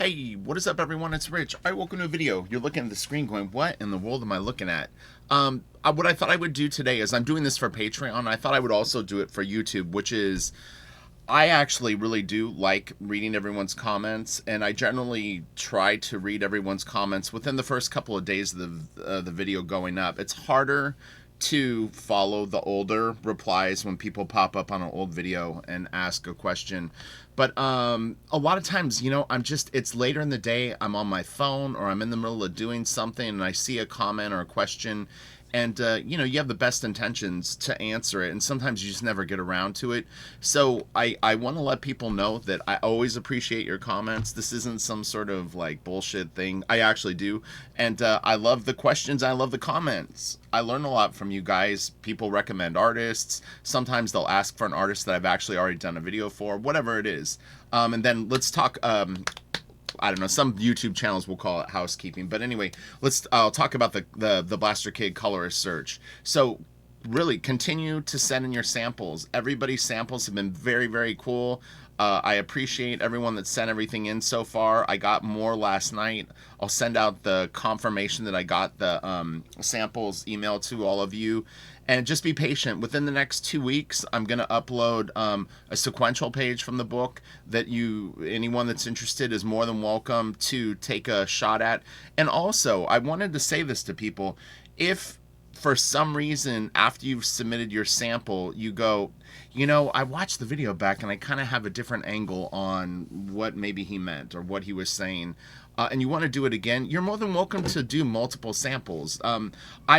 Hey, what is up, everyone? It's Rich. All right, welcome to a video. You're looking at the screen going, what in the world am I looking at? What I thought I would do today is I'm doing this for Patreon. I thought I would also do it for YouTube, which is I actually really do like reading everyone's comments, and I generally try to read everyone's comments within the first couple of days of the video going up. It's harder to follow the older replies when people pop up on an old video and ask a question. But a lot of times, it's later in the day, I'm on my phone or I'm in the middle of doing something and I see a comment or a question, and you have the best intentions to answer it, and sometimes you just never get around to it. So I want to let people know that I always appreciate your comments. This isn't some sort of like bullshit thing. I actually do, and I love the questions. I love the comments. I learn a lot from you guys. People recommend artists. Sometimes they'll ask for an artist that I've actually already done a video for, whatever it is. And then let's talk. I don't know, some YouTube channels will call it housekeeping, but anyway, I'll talk about the Blaster Kid colorist search. So really continue to send in your samples. Everybody's samples have been very, very cool. I appreciate everyone that sent everything in so far. I got more last night. I'll send out the confirmation that I got the samples emailed to all of you. And just be patient. Within the next 2 weeks, I'm going to upload a sequential page from the book that anyone that's interested is more than welcome to take a shot at. And also, I wanted to say this to people. If for some reason, after you've submitted your sample, you go, I watched the video back and I kind of have a different angle on what maybe he meant or what he was saying, and you want to do it again, you're more than welcome to do multiple samples.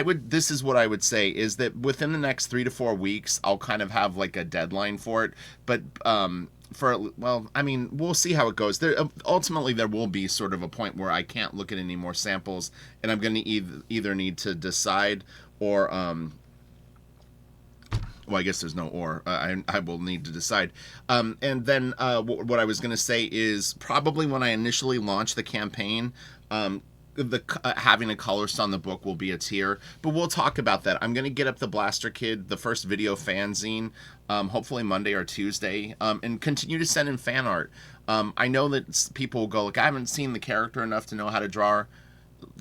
This is what I would say, is that within the next 3 to 4 weeks, I'll kind of have like a deadline for it. But we'll see how it goes. Ultimately, there will be sort of a point where I can't look at any more samples, and I'm going to either need to decide or well, I guess there's no or. I will need to decide. And then what I was going to say is probably when I initially launch the campaign, having a colorist on the book will be a tier. But we'll talk about that. I'm going to get up the Blaster Kid, the first video fanzine, hopefully Monday or Tuesday, and continue to send in fan art. I know that people will go, like, I haven't seen the character enough to know how to draw.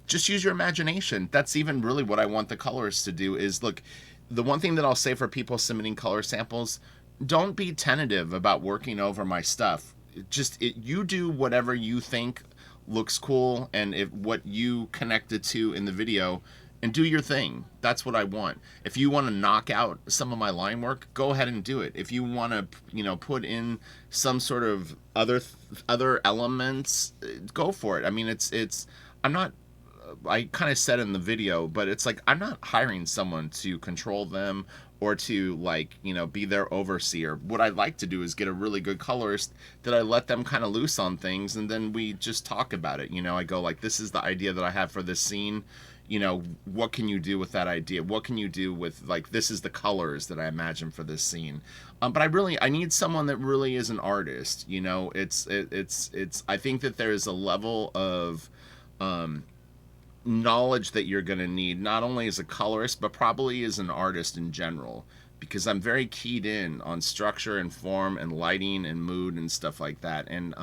Just use your imagination. That's even really what I want the colorists to do is, look, the one thing that I'll say for people submitting color samples, don't be tentative about working over my stuff. You do whatever you think looks cool and what you connected to in the video, and do your thing. That's what I want. If you want to knock out some of my line work, go ahead and do it. If you want to, put in some sort of other elements, go for it. I mean, I'm not, I kind of said in the video, but it's like I'm not hiring someone to control them or to be their overseer. What I'd like to do is get a really good colorist that I let them kind of loose on things, and then we just talk about it. I go like, this is the idea that I have for this scene. What can you do with that idea? What can you do with, this is the colors that I imagine for this scene. But I need someone that really is an artist. I think that there's a level of knowledge that you're going to need, not only as a colorist, but probably as an artist in general, because I'm very keyed in on structure and form and lighting and mood and stuff like that. And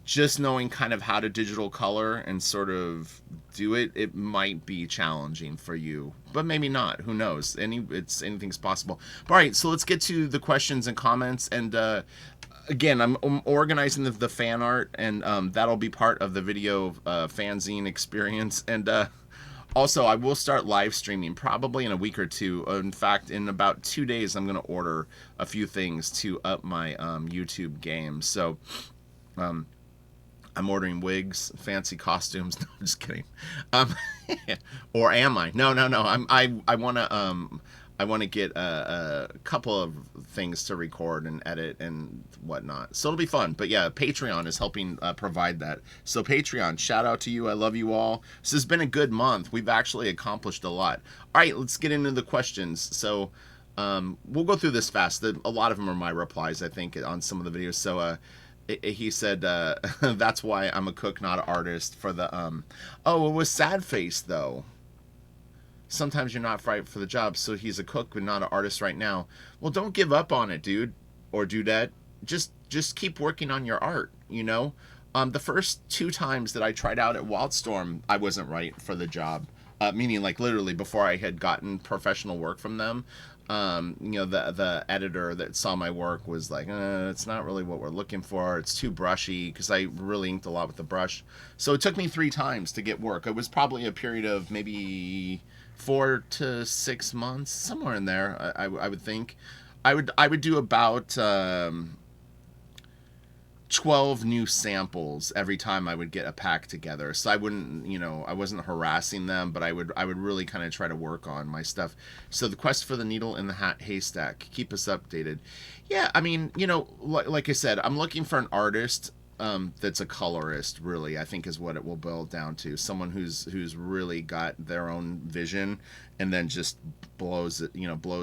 just knowing kind of how to digital color and sort of do it might be challenging for you, but maybe not. Who knows? Anything's possible. All right, so let's get to the questions and comments. And again, I'm organizing the fan art, and that'll be part of the video fanzine experience. And also, I will start live streaming probably in a week or two. In fact, in about 2 days, I'm going to order a few things to up my YouTube game. So I'm ordering wigs, fancy costumes. No, I'm just kidding. Or am I? No. I want to get a couple of things to record and edit and whatnot. So it'll be fun. But yeah, Patreon is helping provide that. So Patreon, shout out to you. I love you all. This has been a good month. We've actually accomplished a lot. All right, let's get into the questions. So we'll go through this fast. A lot of them are my replies, I think, on some of the videos. So he said, that's why I'm a cook, not an artist, for the, oh, it was Sad Face, though. Sometimes you're not right for the job, so he's a cook but not an artist right now. Well, don't give up on it, dude or dudette. Just keep working on your art, The first 2 times that I tried out at Wildstorm, I wasn't right for the job. Meaning, like, literally before I had gotten professional work from them. The editor that saw my work was like, it's not really what we're looking for. It's too brushy, because I really inked a lot with the brush. So it took me 3 times to get work. It was probably a period of maybe 4 to 6 months, somewhere in there. I would think. I would do about 12 new samples every time I would get a pack together. So I wouldn't, I wasn't harassing them, but I would really kind of try to work on my stuff. So the quest for the needle in the haystack, keep us updated. Yeah, I mean, like I said, I'm looking for an artist that's a colorist, really, I think is what it will boil down to. Someone who's really got their own vision, and then just blows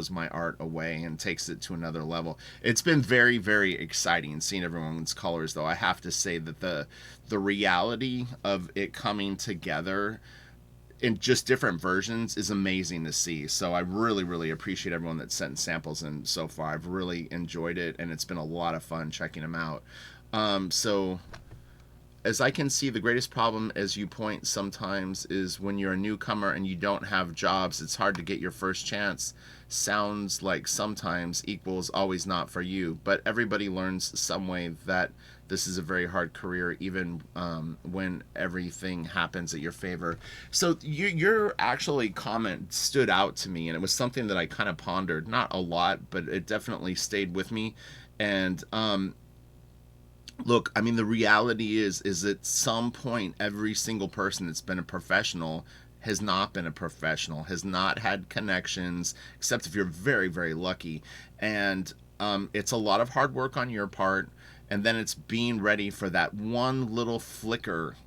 my art away and takes it to another level. It's been very, very exciting seeing everyone's colors, though. I have to say that the reality of it coming together in just different versions is amazing to see. So I really, really appreciate everyone that sent samples in so far. I've really enjoyed it, and it's been a lot of fun checking them out. So as I can see, the greatest problem, as you point sometimes, is when you're a newcomer and you don't have jobs, it's hard to get your first chance. Sounds like sometimes equals always not for you, but everybody learns some way that this is a very hard career, even when everything happens at your favor. So your actually comment stood out to me, and it was something that I kind of pondered, not a lot, but it definitely stayed with me. And look, I mean, the reality is at some point, every single person that's been a professional has not been a professional, has not had connections, except if you're very, very lucky. And it's a lot of hard work on your part, and then it's being ready for that one little flicker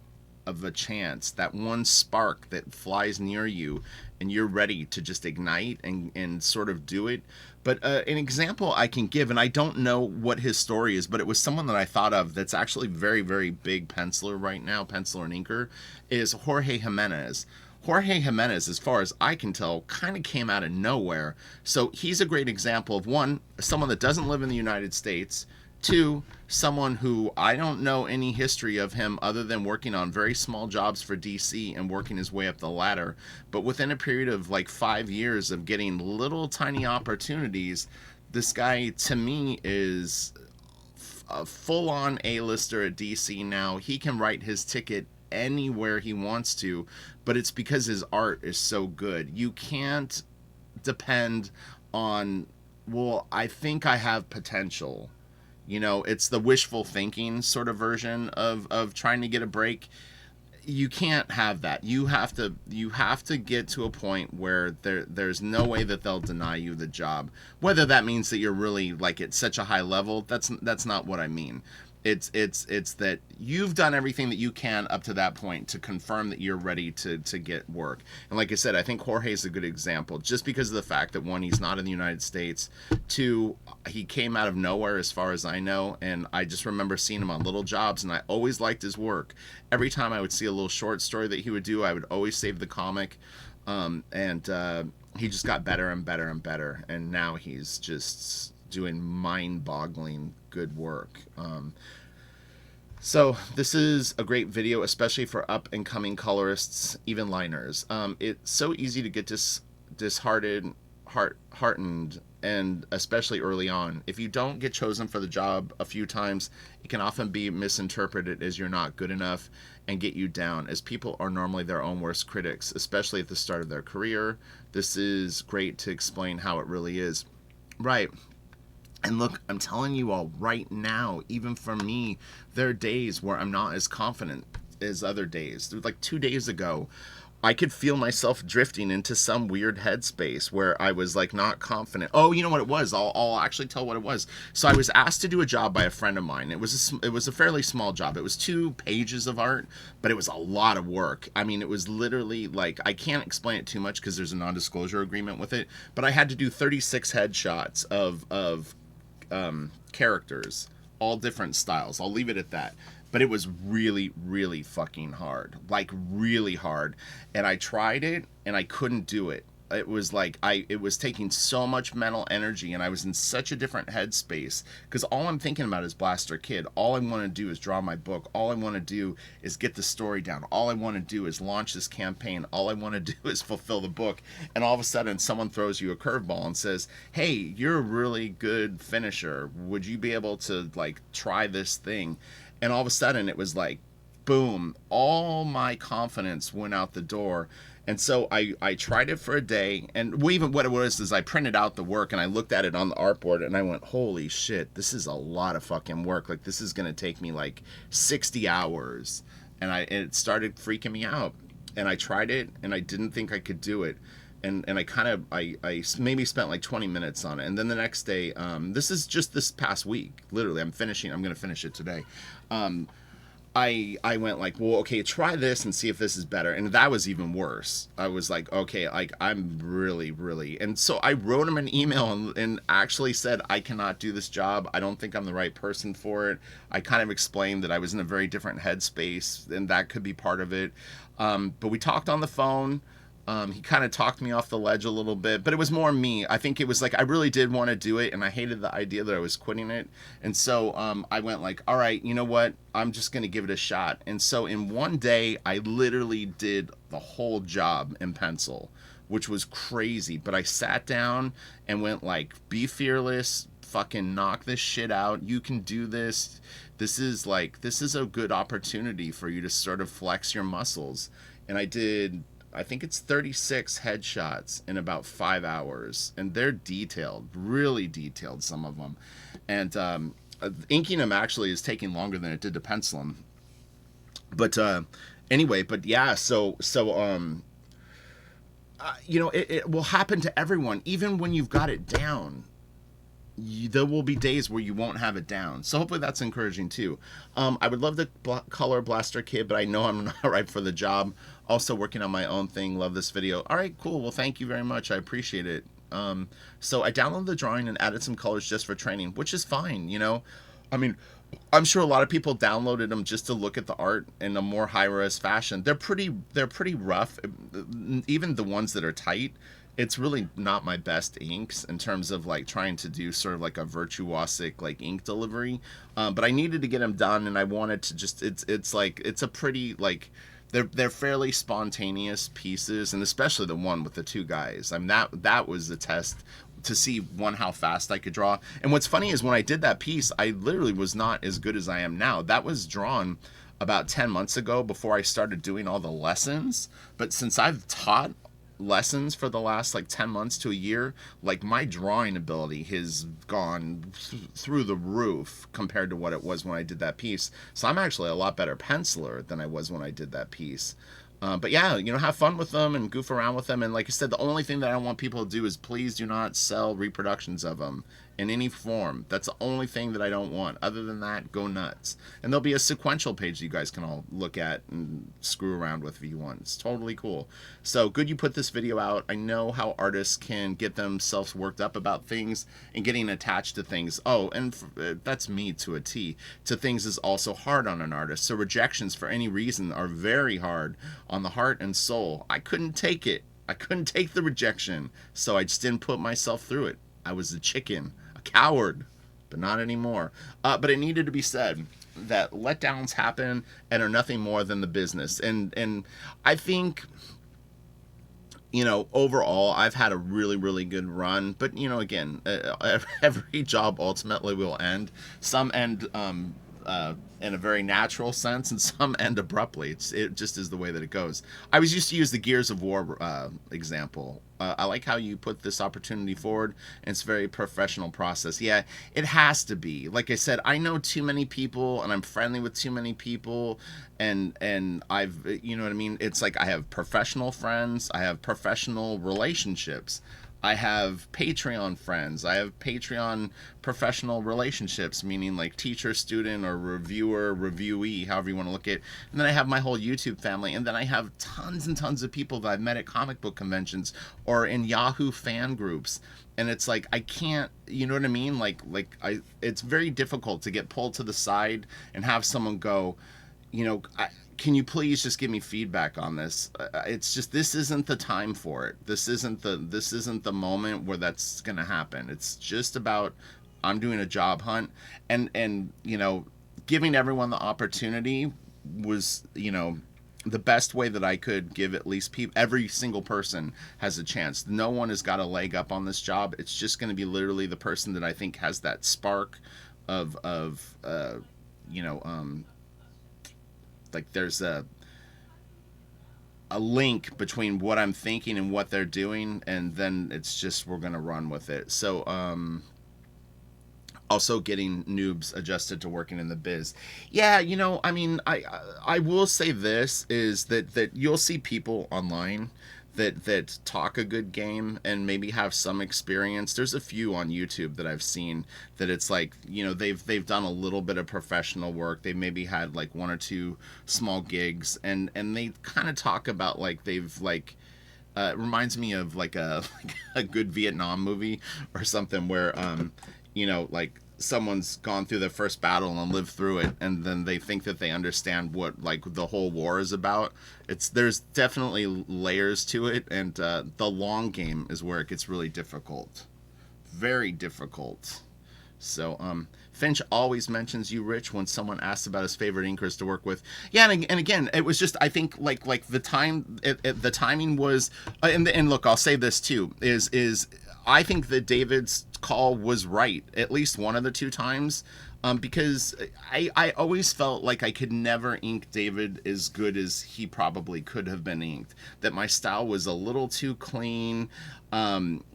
of a chance, that one spark that flies near you, and you're ready to just ignite and sort of do it. But an example I can give, and I don't know what his story is, but it was someone that I thought of that's actually very, very big penciler right now, penciler and inker, is Jorge Jimenez. Jorge Jimenez, as far as I can tell, kind of came out of nowhere. So he's a great example of, one, someone that doesn't live in the United States, two, someone who I don't know any history of him other than working on very small jobs for DC and working his way up the ladder. But within a period of like 5 years of getting little tiny opportunities, this guy to me is a full-on A-lister at DC now. He can write his ticket anywhere he wants to, but it's because his art is so good. You can't depend on, well, I think I have potential. It's the wishful thinking sort of version of trying to get a break. You can't have that. You have to get to a point where there's no way that they'll deny you the job. Whether that means that you're really like at such a high level, that's not what I mean. It's that you've done everything that you can up to that point to confirm that you're ready to get work. And like I said, I think Jorge is a good example, just because of the fact that, one, he's not in the United States, two, he came out of nowhere as far as I know, and I just remember seeing him on little jobs, and I always liked his work. Every time I would see a little short story that he would do, I would always save the comic, and he just got better and better and better, and now he's just doing mind-boggling good work. So this is a great video, especially for up-and-coming colorists, even liners. It's so easy to get disheartened, and especially early on. If you don't get chosen for the job a few times, it can often be misinterpreted as you're not good enough and get you down, as people are normally their own worst critics, especially at the start of their career. This is great to explain how it really is. Right. And look, I'm telling you all right now, even for me, there are days where I'm not as confident as other days. Like 2 days ago, I could feel myself drifting into some weird headspace where I was like not confident. Oh, you know what it was? I'll actually tell what it was. So I was asked to do a job by a friend of mine. It was a fairly small job. It was 2 pages of art, but it was a lot of work. I mean, it was literally like, I can't explain it too much because there's a non-disclosure agreement with it, but I had to do 36 headshots of characters, all different styles. I'll leave it at that. But it was really, really fucking hard. Like, really hard. And I tried it, and I couldn't do it. it was like it was taking so much mental energy, and I was in such a different headspace because all I'm thinking about is Blaster Kid. All I want to do is draw my book. All I want to do is get the story down. All I want to do is launch this campaign. All I want to do is fulfill the book. And all of a sudden someone throws you a curveball and says, hey, you're a really good finisher. Would you be able to like try this thing? And all of a sudden it was like, boom, all my confidence went out the door. And so I tried it for a day, and even what it was is I printed out the work and I looked at it on the artboard and I went, holy shit, this is a lot of fucking work. Like, this is going to take me like 60 hours. And it started freaking me out. And I tried it and I didn't think I could do it. And I maybe spent like 20 minutes on it. And then the next day, this is just this past week, literally, I'm going to finish it today. I went like, well, okay, try this and see if this is better. And that was even worse. I was like, okay, like I'm really. And so I wrote him an email and actually said, I cannot do this job. I don't think I'm the right person for it. I kind of explained that I was in a very different headspace and that could be part of it. But we talked on the phone. He kind of talked me off the ledge a little bit, but it was more me. I think it was like I really did want to do it, and I hated the idea that I was quitting it. And so I went like, all right, you know what? I'm just going to give it a shot. And so in one day, I literally did the whole job in pencil, which was crazy. But I sat down and went like, be fearless, fucking knock this shit out. You can do this. This is a good opportunity for you to sort of flex your muscles. And I think it's 36 headshots in about 5 hours, and they're detailed, really detailed, some of them. And inking them actually is taking longer than it did to pencil them. But anyway, but yeah, so you know, it will happen to everyone, even when you've got it down. There will be days where you won't have it down. So hopefully that's encouraging too. I would love to color Blaster Kid, but I know I'm not right for the job. Also working on my own thing. Love this video. All right, cool. Well, thank you very much. I appreciate it. So I downloaded the drawing and added some colors just for training, which is fine. You know, I mean, I'm sure a lot of people downloaded them just to look at the art in a more high-res fashion. They're pretty rough. Even the ones that are tight, it's really not my best inks in terms of like trying to do sort of like a virtuosic like ink delivery. But I needed to get them done, and I wanted to just, it's a pretty like, they're fairly spontaneous pieces, and especially the one with the two guys. I mean, that was the test to see, one, how fast I could draw. And what's funny is when I did that piece, I literally was not as good as I am now. That was drawn about 10 months ago before I started doing all the lessons. But since I've taught lessons for the last like 10 months to a year, like my drawing ability has gone through the roof compared to what it was when I did that piece. So I'm actually a lot better penciler than I was when I did that piece. But yeah, you know, have fun with them and goof around with them. And like I said, the only thing that I want people to do is please do not sell reproductions of them in any form. That's the only thing that I don't want. Other than that, go nuts. And there'll be a sequential page that you guys can all look at and screw around with if you want. It's totally cool. So good you put this video out. I know how artists can get themselves worked up about things and getting attached to things. Oh, and that's me to a T. To things is also hard on an artist. So rejections for any reason are very hard on the heart and soul. I couldn't take it. I couldn't take the rejection. So I just didn't put myself through it. I was a chicken. Coward, but not anymore. But it needed to be said that letdowns happen and are nothing more than the business. And I think, you know, overall, I've had a really good run. But, you know, again, every job ultimately will end. Some end in a very natural sense, and some end abruptly. It just is the way that it goes. I was used to use the Gears of War example. I like how you put this opportunity forward, and it's a very professional process. Yeah, it has to be. Like I said, I know too many people, and I'm friendly with too many people, and I've, you know what I mean? It's like I have professional friends, I have professional relationships. I have Patreon friends. I have Patreon professional relationships, meaning like teacher, student, or reviewer, reviewee, however you want to look at it. And then I have my whole YouTube family. And then I have tons and tons of people that I've met at comic book conventions or in Yahoo fan groups. And it's like, I can't, you know what I mean? It's very difficult to get pulled to the side and have someone go, you know, can you please just give me feedback on this? It's just, this isn't the time for it. This isn't the moment where that's gonna happen. It's just about, I'm doing a job hunt, and giving everyone the opportunity was, the best way that I could give at least every single person has a chance. No one has got a leg up on this job. It's just going to be literally the person that I think has that spark of you know like there's a link between what I'm thinking and what they're doing, and then it's just, we're gonna run with it. So also getting noobs adjusted to working in the biz. Yeah, I mean, I will say this is that you'll see people online that talk a good game and maybe have some experience. There's a few on YouTube that I've seen that it's like, they've done a little bit of professional work. They maybe had like one or two small gigs, and they kind of talk about like they've like it reminds me of like a like a good Vietnam movie or something where like someone's gone through the first battle and lived through it, and then they think that they understand what like the whole war is about. There's definitely layers to it, and the long game is where it gets really difficult, very difficult. So Finch always mentions you, Rich, when someone asks about his favorite inkers to work with. Yeah, and again, it was just, I think like the timing was, and look, I'll say this too, is I think that David's call was right at least one of the two times, because I always felt like I could never ink David as good as he probably could have been inked, that my style was a little too clean.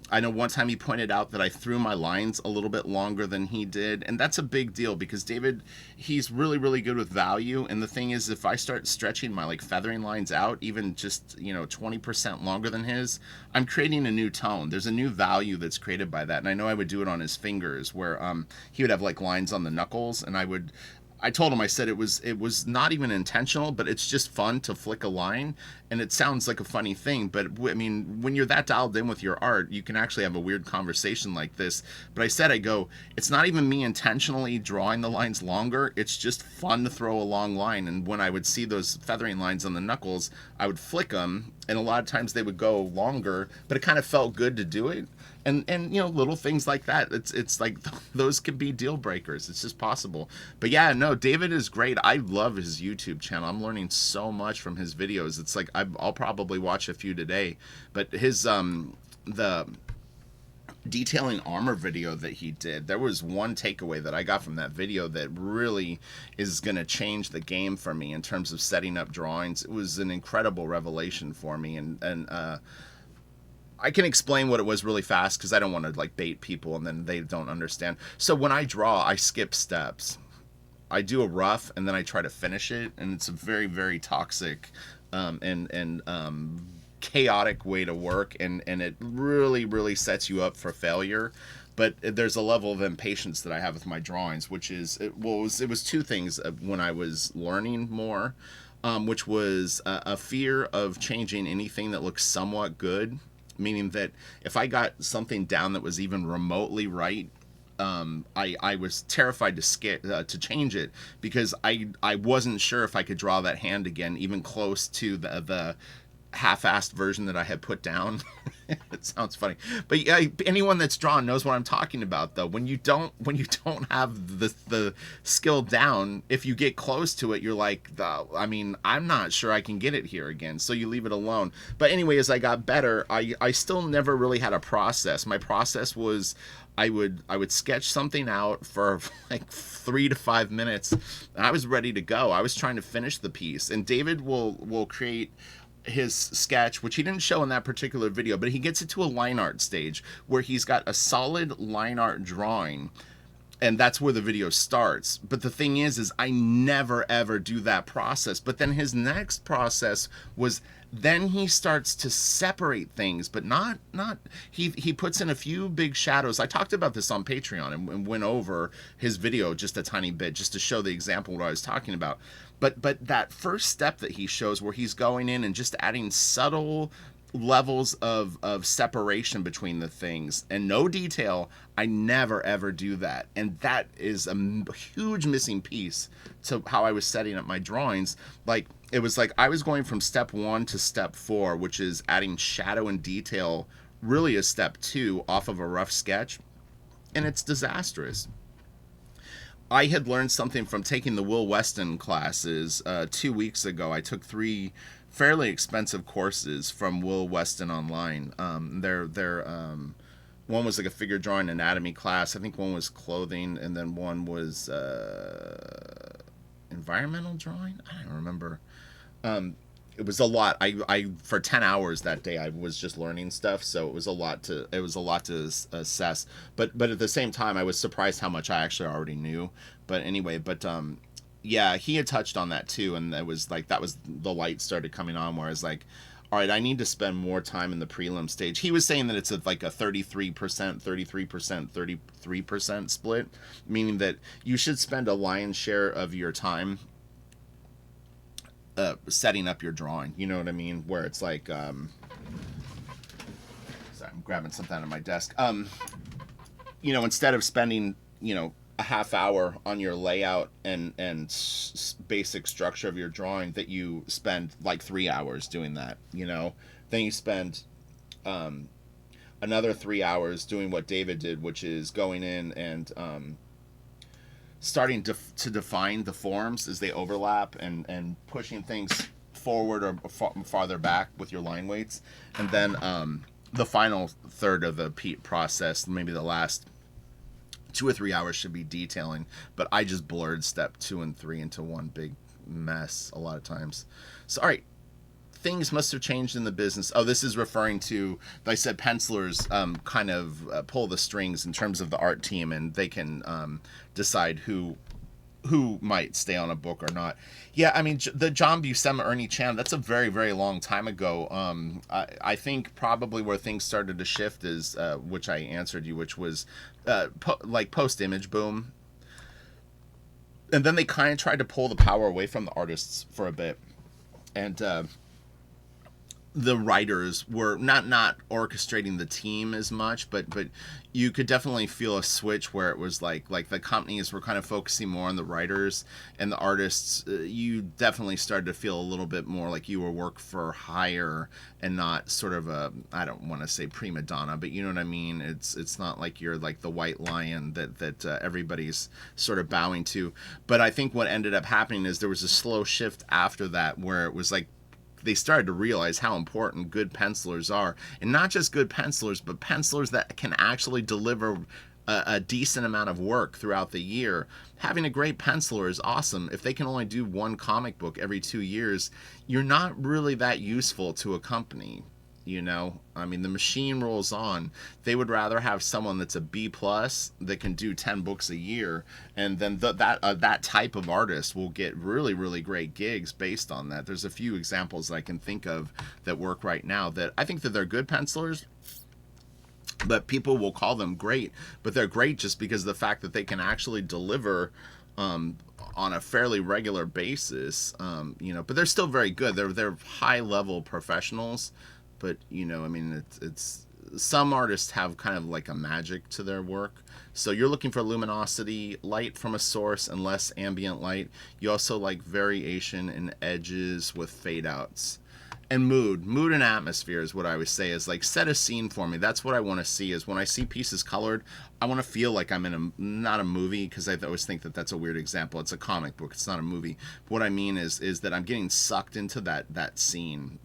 I know one time he pointed out that I threw my lines a little bit longer than he did, and that's a big deal because David, he's really, really good with value, and the thing is, if I start stretching my like feathering lines out even just 20% longer than his, I'm creating a new tone. There's a new value that's created by that, and I know I would do it on his fingers where he would have like lines on the knuckles, and I told him, I said it was not even intentional, but it's just fun to flick a line, and it sounds like a funny thing, but I mean, when you're that dialed in with your art, you can actually have a weird conversation like this. But I go, it's not even me intentionally drawing the lines longer, it's just fun to throw a long line, and when I would see those feathering lines on the knuckles, I would flick them, and a lot of times they would go longer, but it kind of felt good to do it. And little things like that, it's like those could be deal breakers. It's just possible. But yeah, no, David is great. I love his YouTube channel. I'm learning so much from his videos. It's like I'll probably watch a few today. But his the detailing armor video that he did, there was one takeaway that I got from that video that really is going to change the game for me in terms of setting up drawings. It was an incredible revelation for me, and I can explain what it was really fast because I don't want to like bait people and then they don't understand. So when I draw, I skip steps. I do a rough and then I try to finish it, and it's a very, very toxic and chaotic way to work, and it really, really sets you up for failure. But there's a level of impatience that I have with my drawings, which is, it was two things when I was learning more, which was a fear of changing anything that looks somewhat good. Meaning that if I got something down that was even remotely right, I was terrified to change it because I wasn't sure if I could draw that hand again, even close to the half-assed version that I had put down. It sounds funny, but yeah, anyone that's drawn knows what I'm talking about. Though when you don't have the skill down, if you get close to it, you're like, I'm not sure I can get it here again, so you leave it alone. But anyway, as I got better, I still never really had a process. My process was I would sketch something out for like 3 to 5 minutes, and I was ready to go. I was trying to finish the piece, and David will create his sketch, which he didn't show in that particular video, but he gets it to a line art stage where he's got a solid line art drawing, and that's where the video starts. But the thing is I never ever do that process. But then his next process was, then he starts to separate things, but not he puts in a few big shadows. I talked about this on Patreon and went over his video just a tiny bit just to show the example of what I was talking about. But that first step that he shows where he's going in and just adding subtle levels of separation between the things and no detail. I never ever do that, and that is a huge missing piece to how I was setting up my drawings. Like, it was like I was going from step 1 to step 4, which is adding shadow and detail, really a step 2 off of a rough sketch, and it's disastrous. I had learned something from taking the Will Weston classes 2 weeks ago. I took 3 fairly expensive courses from Will Weston online. One was like a figure drawing anatomy class. I think one was clothing, and then one was environmental drawing. I don't remember. It was a lot. I for 10 hours that day I was just learning stuff, so it was a lot to assess. But at the same time I was surprised how much I actually already knew. But anyway, yeah, he had touched on that too, and it was like that was the light started coming on where I was like, all right, I need to spend more time in the prelim stage. He was saying that it's like a 33%, 33%, 33% split, meaning that you should spend a lion's share of your time setting up your drawing. You know what I mean? Where it's like, sorry, I'm grabbing something out of my desk. Instead of spending, a half hour on your layout and basic structure of your drawing, that you spend like 3 hours doing that. Then you spend another 3 hours doing what David did, which is going in and starting to define the forms as they overlap, and pushing things forward or farther back with your line weights. And then the final third of the process, maybe the last 2 or 3 hours, should be detailing. But I just blurred step 2 and 3 into one big mess a lot of times. So, all right. Things must have changed in the business. Oh, this is referring to, like I said, pencilers kind of pull the strings in terms of the art team, and they can decide who might stay on a book or not. Yeah, I mean, the John Buscema Ernie Chan, that's a very, very long time ago. I think probably where things started to shift is, which I answered you, which was like post-image boom. And then they kind of tried to pull the power away from the artists for a bit. And the writers were not orchestrating the team as much, but you could definitely feel a switch where it was like the companies were kind of focusing more on the writers, and the artists, you definitely started to feel a little bit more like you were work for hire and not sort of a, I don't want to say prima donna, but you know what I mean. It's not like you're like the white lion that everybody's sort of bowing to. But I think what ended up happening is there was a slow shift after that where it was like they started to realize how important good pencilers are, and not just good pencilers, but pencilers that can actually deliver a decent amount of work throughout the year. Having a great penciler is awesome. If they can only do one comic book every 2 years, you're not really that useful to a company. I mean, the machine rolls on. They would rather have someone that's a B plus that can do 10 books a year, and then that type of artist will get really, really great gigs based on that. There's a few examples that I can think of that work right now that I think that they're good pencilers, but people will call them great. But they're great just because of the fact that they can actually deliver on a fairly regular basis. But they're still very good. They're high level professionals. But I mean, it's some artists have kind of like a magic to their work. So you're looking for luminosity, light from a source, and less ambient light. You also like variation in edges with fade outs. And mood and atmosphere is what I always say is like, set a scene for me. That's what I want to see. Is when I see pieces colored, I want to feel like I'm in not a movie, because I always think that that's a weird example. It's a comic book, it's not a movie. But what I mean is that I'm getting sucked into that scene.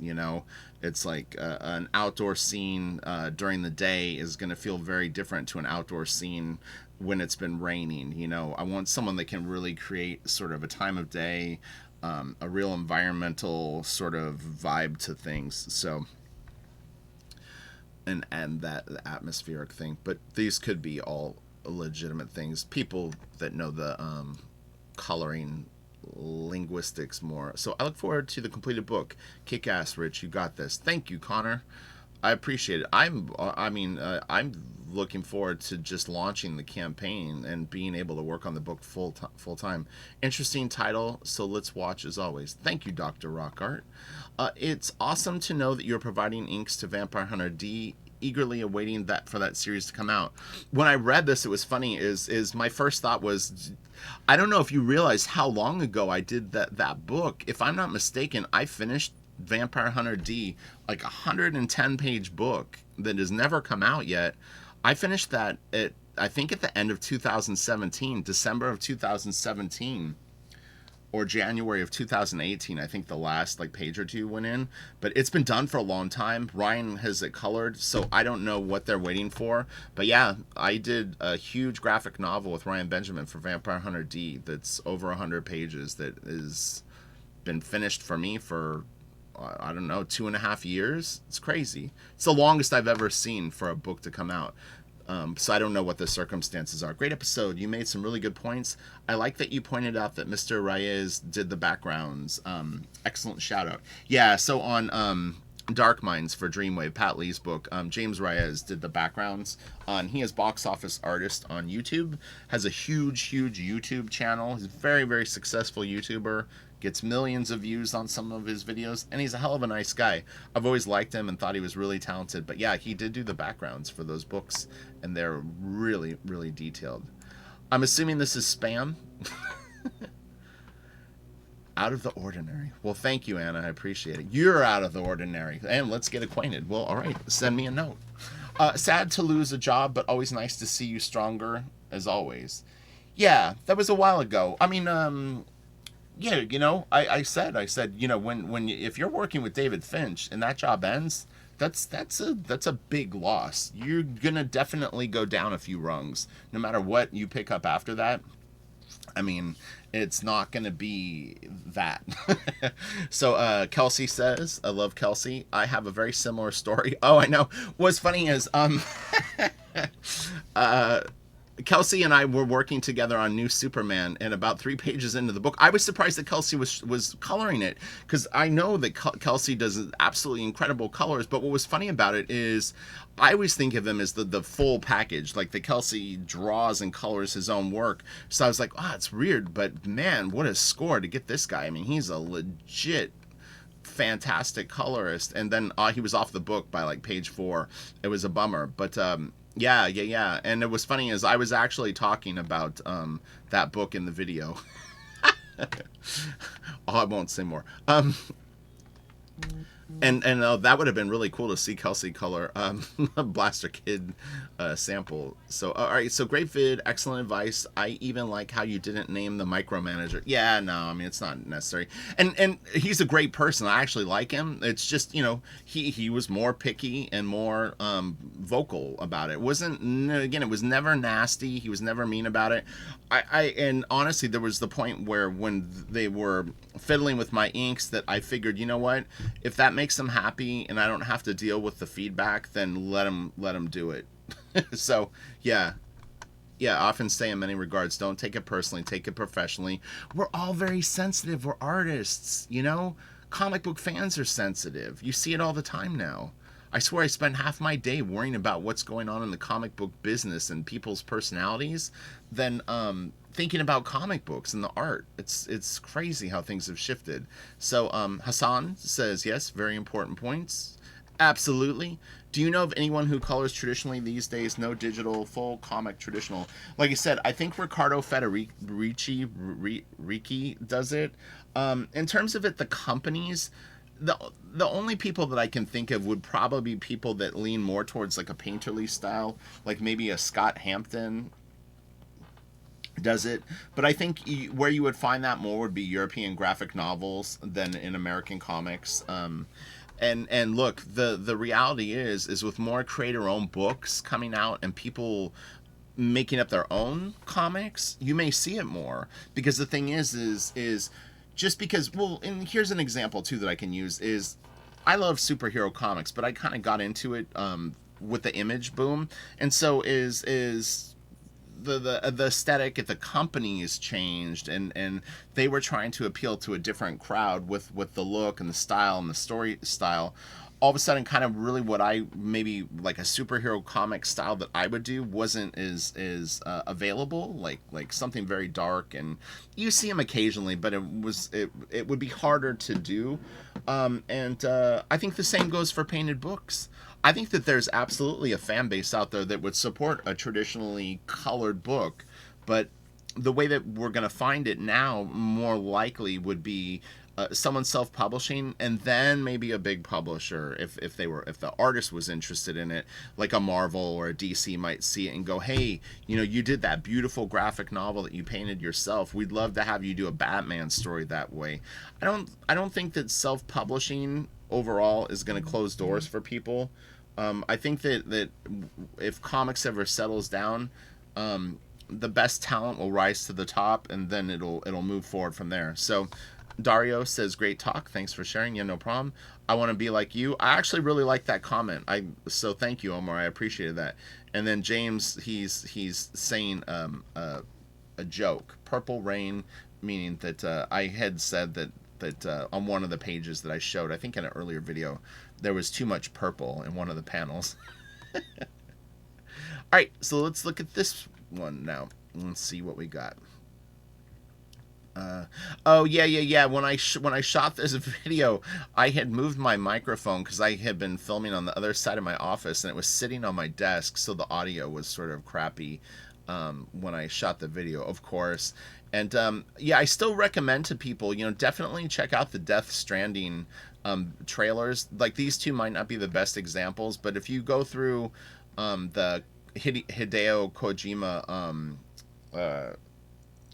It's like an outdoor scene during the day is going to feel very different to an outdoor scene when it's been raining. I want someone that can really create sort of a time of day, a real environmental sort of vibe to things. So, and that atmospheric thing. But these could be all legitimate things. People that know the coloring linguistics more. So I look forward to the completed book. Kick ass, Rich. You got this. Thank you, Connor. I appreciate it. I'm looking forward to just launching the campaign and being able to work on the book full time. Interesting title, so let's watch as always. Thank you, Dr. Rockart. It's awesome to know that you're providing inks to Vampire Hunter D. Eagerly awaiting that for that series to come out. When I read this, it was funny. Is my first thought was, I don't know if you realize how long ago I did that book. If I'm not mistaken, I finished Vampire Hunter D, like 110-page book that has never come out yet. I finished that I think at the end of 2017, December of 2017. Or January of 2018, I think the last like page or two went in, but it's been done for a long time. Ryan has it colored, so I don't know what they're waiting for. But yeah, I did a huge graphic novel with Ryan Benjamin for Vampire Hunter D that's over 100 pages that has been finished for me for, I don't know, 2.5 years. It's crazy. It's the longest I've ever seen for a book to come out. So I don't know what the circumstances are. Great episode. You made some really good points. I like that you pointed out that Mr. Reyes did the backgrounds. Excellent shout out. Yeah, so on Dark Minds for Dreamwave, Pat Lee's book, James Reyes did the backgrounds. He is Box Office Artist on YouTube. Has a huge YouTube channel. He's a very, very successful YouTuber. Gets millions of views on some of his videos, and he's a hell of a nice guy. I've always liked him and thought he was really talented. But yeah, he did do the backgrounds for those books, and they're really, really detailed. I'm assuming this is spam. Out of the ordinary. Well, thank you, Anna. I appreciate it. You're out of the ordinary. And let's get acquainted. Well, all right. Send me a note. Sad to lose a job, but always nice to see you stronger, as always. Yeah, that was a while ago. I mean, yeah, you know, I said, you know, if you're working with David Finch and that job ends, that's a big loss. You're gonna definitely go down a few rungs, no matter what you pick up after that. I mean, it's not gonna be that. So Kelsey says, I love Kelsey. I have a very similar story. Oh, I know. What's funny is Kelsey and I were working together on New Superman, and about 3 pages into the book, I was surprised that Kelsey was coloring it, because I know that Kelsey does absolutely incredible colors. But what was funny about it is I always think of him as the full package, like the Kelsey draws and colors his own work. So I was like, oh, it's weird, but man, what a score to get this guy. I mean, he's a legit fantastic colorist. And then he was off the book by like page 4. It was a bummer, but yeah. And it was funny is I was actually talking about that book in the video. Oh, I won't say more. And that would have been really cool to see Kelsey color Blaster Kid sample. So all right, so great vid, excellent advice. I even like how you didn't name the micromanager. Yeah, no, I mean, it's not necessary. And he's a great person. I actually like him. It's just, you know, he was more picky and more vocal about it. It wasn't, again, it was never nasty. He was never mean about it. And honestly, there was the point where when they were fiddling with my inks that I figured, you know what, if that makes them happy and I don't have to deal with the feedback, then let them do it. So yeah, often say in many regards, don't take it personally, take it professionally. We're all very sensitive. We're artists, you know. Comic book fans are sensitive. You see it all the time now. I swear I spend half my day worrying about what's going on in the comic book business and people's personalities than thinking about comic books and the art. It's crazy how things have shifted. So Hassan says, yes, very important points. Absolutely. Do you know of anyone who colors traditionally these days? No digital, full comic traditional. Like I said, I think Riccardo Federici does it. In terms of it, the companies, the only people that I can think of would probably be people that lean more towards like a painterly style, like maybe a Scott Hampton does it. But I think where you would find that more would be European graphic novels than in American comics. And look, the reality is with more creator-owned books coming out and people making up their own comics, you may see it more. Because the thing is just because, well, and here's an example too that I can use is I love superhero comics, but I kind of got into it with the Image boom, and so is the aesthetic at the company is changed, and they were trying to appeal to a different crowd with the look and the style and the story style. all of a sudden kind of really what I maybe like a superhero comic style that I would do wasn't as available, like something very dark, and you see them occasionally, but it would be harder to do. And I think the same goes for painted books. I think that there's absolutely a fan base out there that would support a traditionally colored book, but the way that we're going to find it now more likely would be someone self-publishing, and then maybe a big publisher, if the artist was interested in it, like a Marvel or a DC might see it and go, hey, you did that beautiful graphic novel that you painted yourself, we'd love to have you do a Batman story that way. I don't think that self-publishing overall is going to close doors for people. I think that if comics ever settles down, the best talent will rise to the top, and then it'll move forward from there. So Dario says, great talk, thanks for sharing. Yeah, no problem. I want to be like you. I actually really like that comment. So thank you, Omar, I appreciated that. And then James, he's saying a joke, purple rain, meaning that I had said that on one of the pages that I showed, I think in an earlier video, there was too much purple in one of the panels. All right, so let's look at this one now. Let's see what we got. Oh yeah. When I shot this video, I had moved my microphone because I had been filming on the other side of my office, and it was sitting on my desk, so the audio was sort of crappy when I shot the video, of course. And yeah, I still recommend to people, definitely check out the Death Stranding trailers. Like, these two might not be the best examples, but if you go through the Hideo Kojima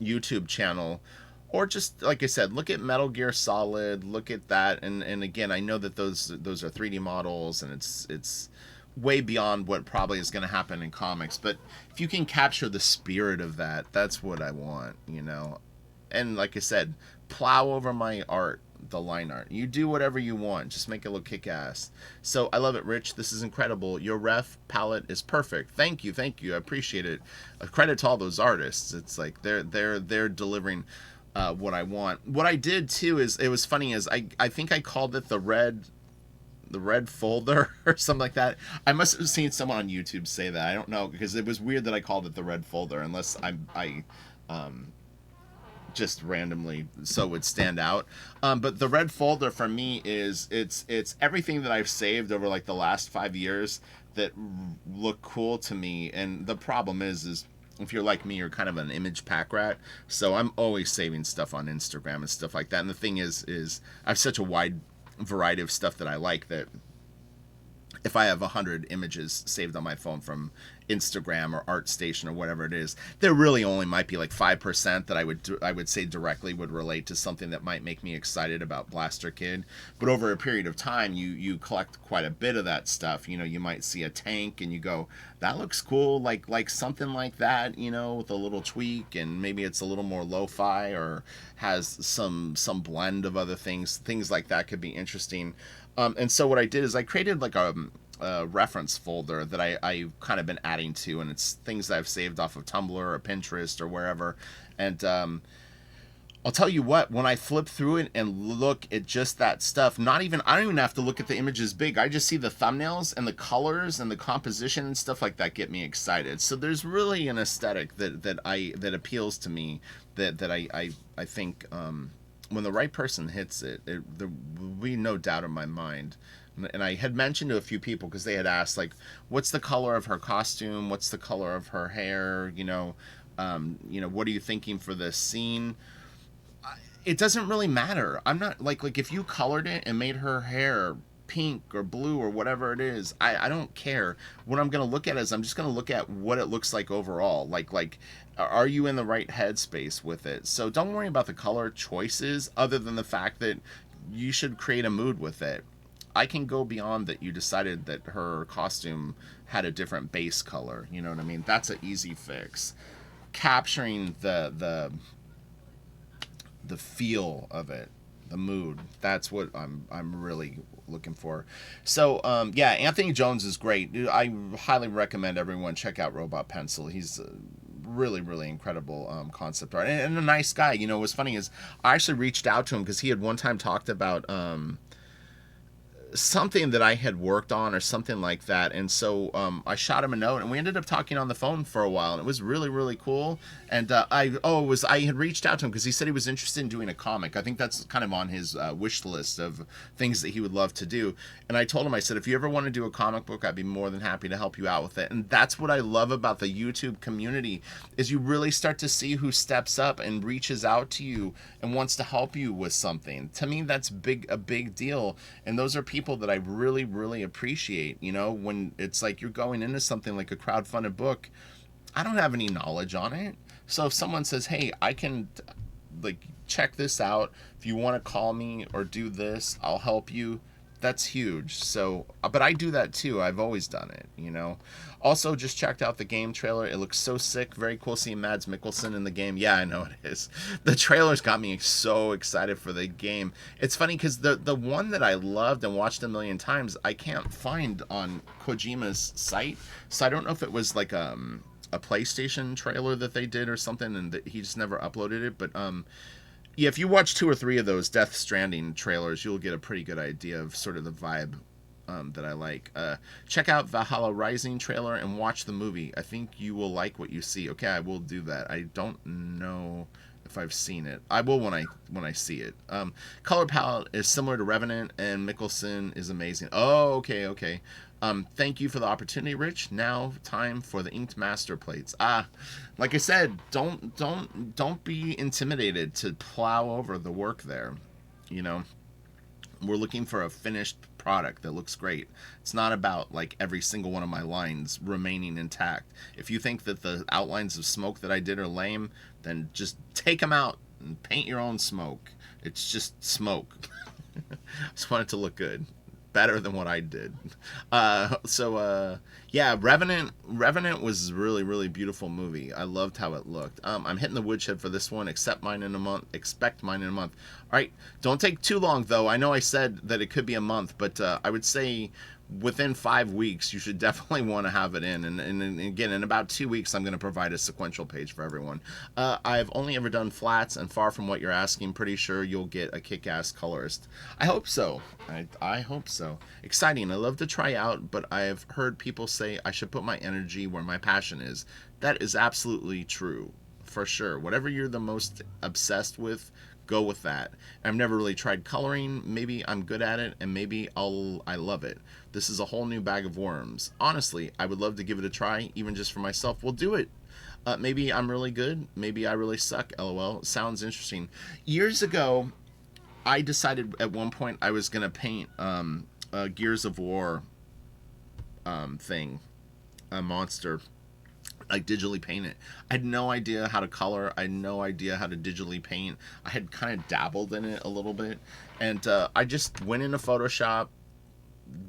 YouTube channel, or just like I said, look at Metal Gear Solid, look at that, and again, I know that those are 3D models, and it's way beyond what probably is going to happen in comics, but if you can capture the spirit of that, that's what I want, And like I said, plow over my art, the line art. You do whatever you want, just make it look kick-ass. So I love it, Rich. This is incredible. Your ref palette is perfect. Thank you. I appreciate it. Credit to all those artists. It's like they're delivering what I want. What I did too is, it was funny, is I think I called it the red folder or something like that. I must have seen someone on YouTube say that. I don't know, because it was weird that I called it the red folder, unless I just randomly so would stand out. But the red folder for me is it's everything that I've saved over like the last 5 years that look cool to me. And the problem is if you're like me, you're kind of an image pack rat. So I'm always saving stuff on Instagram and stuff like that. And the thing is I have such a wide variety of stuff that I like, that if I have 100 images saved on my phone from Instagram or ArtStation or whatever it is, there really only might be like 5% that I would say directly would relate to something that might make me excited about Blaster Kid. But over a period of time, you collect quite a bit of that stuff. You might see a tank and you go, that looks cool, like something like that, with a little tweak, and maybe it's a little more lo-fi or has some blend of other things like that could be interesting. And so what I did is I created like a reference folder that I've kind of been adding to, and it's things that I've saved off of Tumblr or Pinterest or wherever. And I'll tell you what, when I flip through it and look at just that stuff, I don't even have to look at the images big. I just see the thumbnails and the colors and the composition and stuff like that get me excited. So there's really an aesthetic that appeals to me, that I think when the right person hits it, there will be no doubt in my mind. And I had mentioned to a few people, because they had asked, like, what's the color of her costume? What's the color of her hair? What are you thinking for this scene? It doesn't really matter. I'm not like if you colored it and made her hair pink or blue or whatever it is, I don't care. What I'm going to look at is I'm just going to look at what it looks like overall. Like, are you in the right headspace with it? So don't worry about the color choices, other than the fact that you should create a mood with it. I can go beyond that. You decided that her costume had a different base color. You know what I mean? That's an easy fix. Capturing the feel of it, the mood. That's what I'm really looking for. So yeah, Anthony Jones is great. I highly recommend everyone check out Robot Pencil. He's really incredible concept art, and a nice guy. What's funny is I actually reached out to him because he had one time talked about something that I had worked on or something like that. And so I shot him a note, and we ended up talking on the phone for a while, and it was really, really cool. And I had reached out to him because he said he was interested in doing a comic. I think that's kind of on his wish list of things that he would love to do. And I told him, I said, if you ever want to do a comic book, I'd be more than happy to help you out with it. And that's what I love about the YouTube community, is you really start to see who steps up and reaches out to you and wants to help you with something. To me, that's a big deal. And those are people that I really, really appreciate. You know, when it's like you're going into something like a crowdfunded book, I don't have any knowledge on it. So if someone says, hey, I can like check this out, if you want to call me or do this, I'll help you. That's huge. So, but I do that too. I've always done it, you know. Also, just checked out the game trailer. It looks so sick. Very cool seeing Mads Mikkelsen in the game. Yeah, I know it is. The trailers got me so excited for the game. It's funny because the one that I loved and watched a million times, I can't find on Kojima's site. So I don't know if it was like a PlayStation trailer that they did or something, and that he just never uploaded it. But yeah, if you watch 2 or 3 of those Death Stranding trailers, you'll get a pretty good idea of sort of the vibe that I like. Check out Valhalla Rising trailer and watch the movie. I think you will like what you see. Okay, I will do that. I don't know if I've seen it. I will when I see it. Color palette is similar to Revenant, and Mikkelsen is amazing. Oh, okay. Thank you for the opportunity, Rich. Now time for the inked master plates. Like I said, don't be intimidated to plow over the work there. You know, we're looking for a finished product that looks great. It's not about like every single one of my lines remaining intact. If you think that the outlines of smoke that I did are lame, then just take them out and paint your own smoke. It's just smoke. Just want it to look good. Better than what I did. Yeah, Revenant was a really, really beautiful movie. I loved how it looked. I'm hitting the woodshed for this one. Expect mine in a month. All right, don't take too long though. I know I said that it could be a month, but I would say within 5 weeks you should definitely want to have it in. And again, in about 2 weeks I'm going to provide a sequential page for everyone. I've only ever done flats, and far from what you're asking, pretty sure you'll get a kick-ass colorist. I hope so. I hope so. Exciting. I love to try out, but I've heard people say I should put my energy where my passion is. That is absolutely true, for sure. Whatever you're the most obsessed with, go with that. I've never really tried coloring. Maybe I'm good at it, and maybe I love it. This is a whole new bag of worms. Honestly, I would love to give it a try, even just for myself. We'll do it. Maybe I'm really good. Maybe I really suck. LOL. Sounds interesting. Years ago, I decided at one point I was gonna paint a Gears of War thing, a monster. Like digitally paint it. I had no idea how to color. I had no idea how to digitally paint. I had kind of dabbled in it a little bit, and I just went into Photoshop,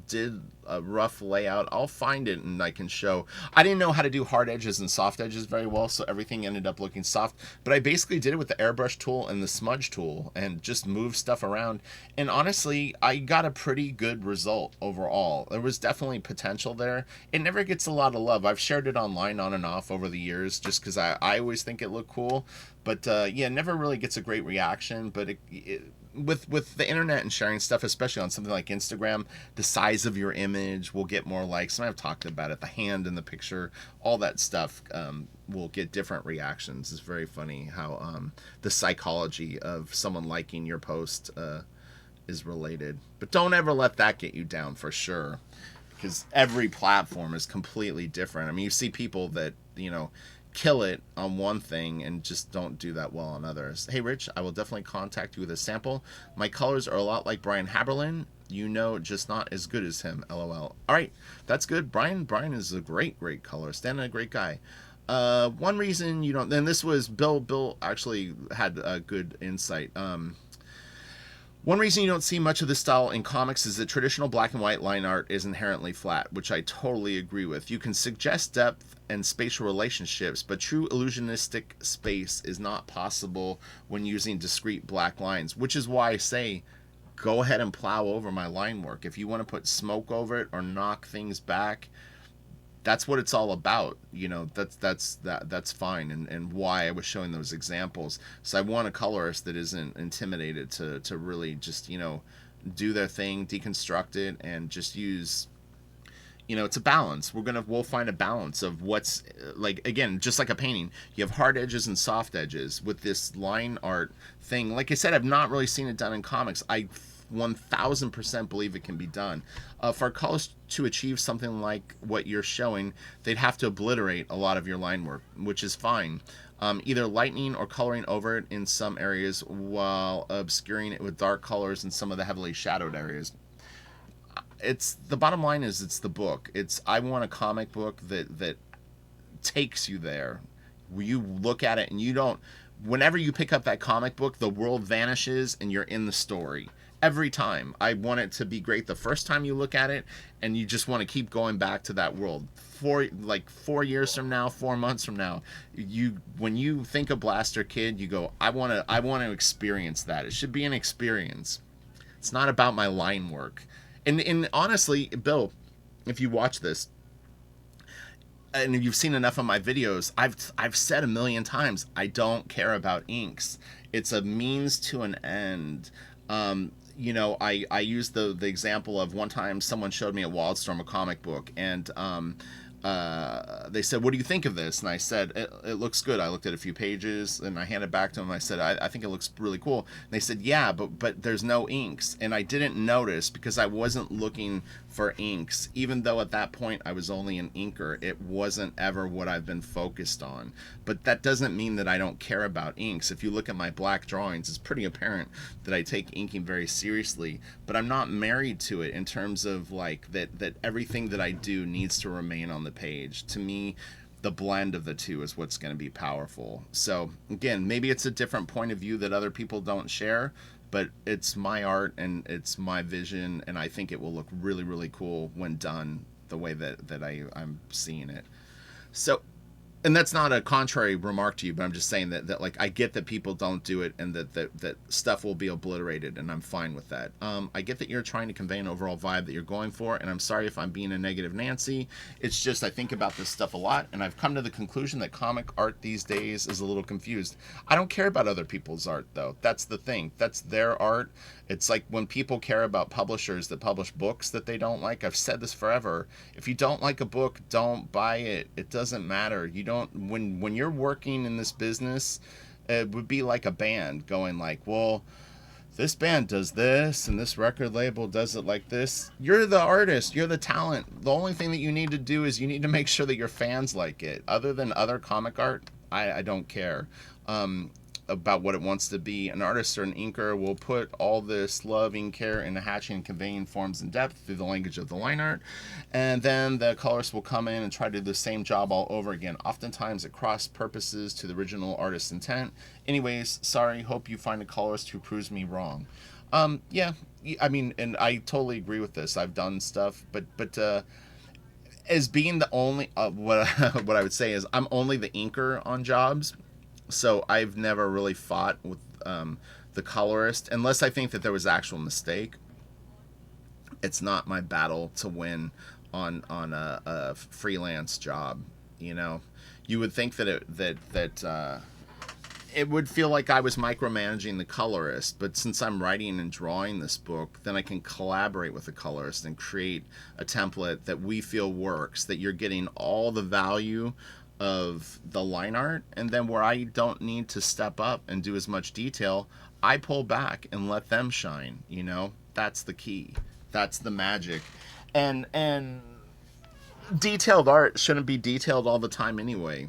did a rough layout. I'll find it and I can show. I didn't know how to do hard edges and soft edges very well, so everything ended up looking soft. But I basically did it with the airbrush tool and the smudge tool and just moved stuff around. And honestly, I got a pretty good result overall. There was definitely potential there. It never gets a lot of love. I've shared it online on and off over the years just because I always think it looked cool. But yeah, it never really gets a great reaction. But with the internet and sharing stuff, especially on something like Instagram, the size of your image will get more likes. And I've talked about it, the hand in the picture, all that stuff will get different reactions. It's very funny how the psychology of someone liking your post is related. But don't ever let that get you down, for sure, because every platform is completely different. I mean, you see people that, you know, kill it on one thing and just don't do that well on others. Hey Rich, I will definitely contact you with a sample. My colors are a lot like Brian Haberlin, you know, just not as good as him. LOL. All right, that's good. Brian is a great colorist and a great guy. One reason you don't, then this was Bill actually had a good insight. One reason you don't see much of this style in comics is that traditional black and white line art is inherently flat, which I totally agree with. You can suggest depth and spatial relationships, but true illusionistic space is not possible when using discrete black lines, which is why I say go ahead and plow over my line work. If you want to put smoke over it or knock things back, that's what it's all about. You know, that's fine, and why I was showing those examples. So I want a colorist that isn't intimidated to really just, you know, do their thing, deconstruct it, and just use, it's a balance. We'll find a balance of what's, like, again, just like a painting, you have hard edges and soft edges. With this line art thing, like I said, I've not really seen it done in comics. I 1000% believe it can be done. For colors to achieve something like what you're showing, they'd have to obliterate a lot of your line work, which is fine. Either lightening or coloring over it in some areas while obscuring it with dark colors in some of the heavily shadowed areas. It's the bottom line is it's the book. I want a comic book that takes you there. You look at it and you don't. Whenever you pick up that comic book, the world vanishes and you're in the story. Every time. I want it to be great the first time you look at it, and you just want to keep going back to that world. 4 years from now, 4 months from now, when you think of Blaster Kid, you go, I want to experience that. It should be an experience. It's not about my line work. And honestly, Bill, if you watch this, and you've seen enough of my videos, I've said a million times, I don't care about inks. It's a means to an end. I used the example of one time someone showed me at Wildstorm a comic book, and they said, what do you think of this? And I said, it looks good. I looked at a few pages and I handed it back to them. I said, I think it looks really cool. And they said, yeah, but there's no inks. And I didn't notice because I wasn't looking for inks. Even though at that point I was only an inker, it wasn't ever what I've been focused on. But that doesn't mean that I don't care about inks. If you look at my black drawings, it's pretty apparent that I take inking very seriously, but I'm not married to it in terms of like that everything that I do needs to remain on the page. To me, the blend of the two is what's going to be powerful. So again, maybe it's a different point of view that other people don't share, but it's my art and it's my vision, and I think it will look really, really cool when done the way that I'm seeing it. So, and that's not a contrary remark to you, but I'm just saying that like I get that people don't do it, and that stuff will be obliterated, and I'm fine with that. I get that you're trying to convey an overall vibe that you're going for, and I'm sorry if I'm being a negative Nancy. It's just I think about this stuff a lot, and I've come to the conclusion that comic art these days is a little confused. I don't care about other people's art, though. That's the thing. That's their art. It's like when people care about publishers that publish books that they don't like. I've said this forever. If you don't like a book, don't buy it. It doesn't matter. You don't, when you're working in this business, it would be like a band going like, well, this band does this and this record label does it like this. You're the artist. You're the talent. The only thing that you need to do is you need to make sure that your fans like it. Other than other comic art, I don't care. About what it wants to be. An artist or an inker will put all this loving care into hatching and conveying forms and depth through the language of the line art, and then the colorist will come in and try to do the same job all over again. Oftentimes at cross purposes to the original artist's intent. Anyways, sorry, hope you find a colorist who proves me wrong. Yeah, I mean, and I totally agree with this. I've done stuff, but as being the only, what I would say is I'm only the inker on jobs. So I've never really fought with the colorist unless I think that there was actual mistake. It's not my battle to win on a freelance job. You would think that it would feel like I was micromanaging the colorist, but since I'm writing and drawing this book, then I can collaborate with the colorist and create a template that we feel works. That you're getting all the value of the line art, and then where I don't need to step up and do as much detail, I pull back and let them shine. That's the key. That's the magic. And detailed art shouldn't be detailed all the time anyway.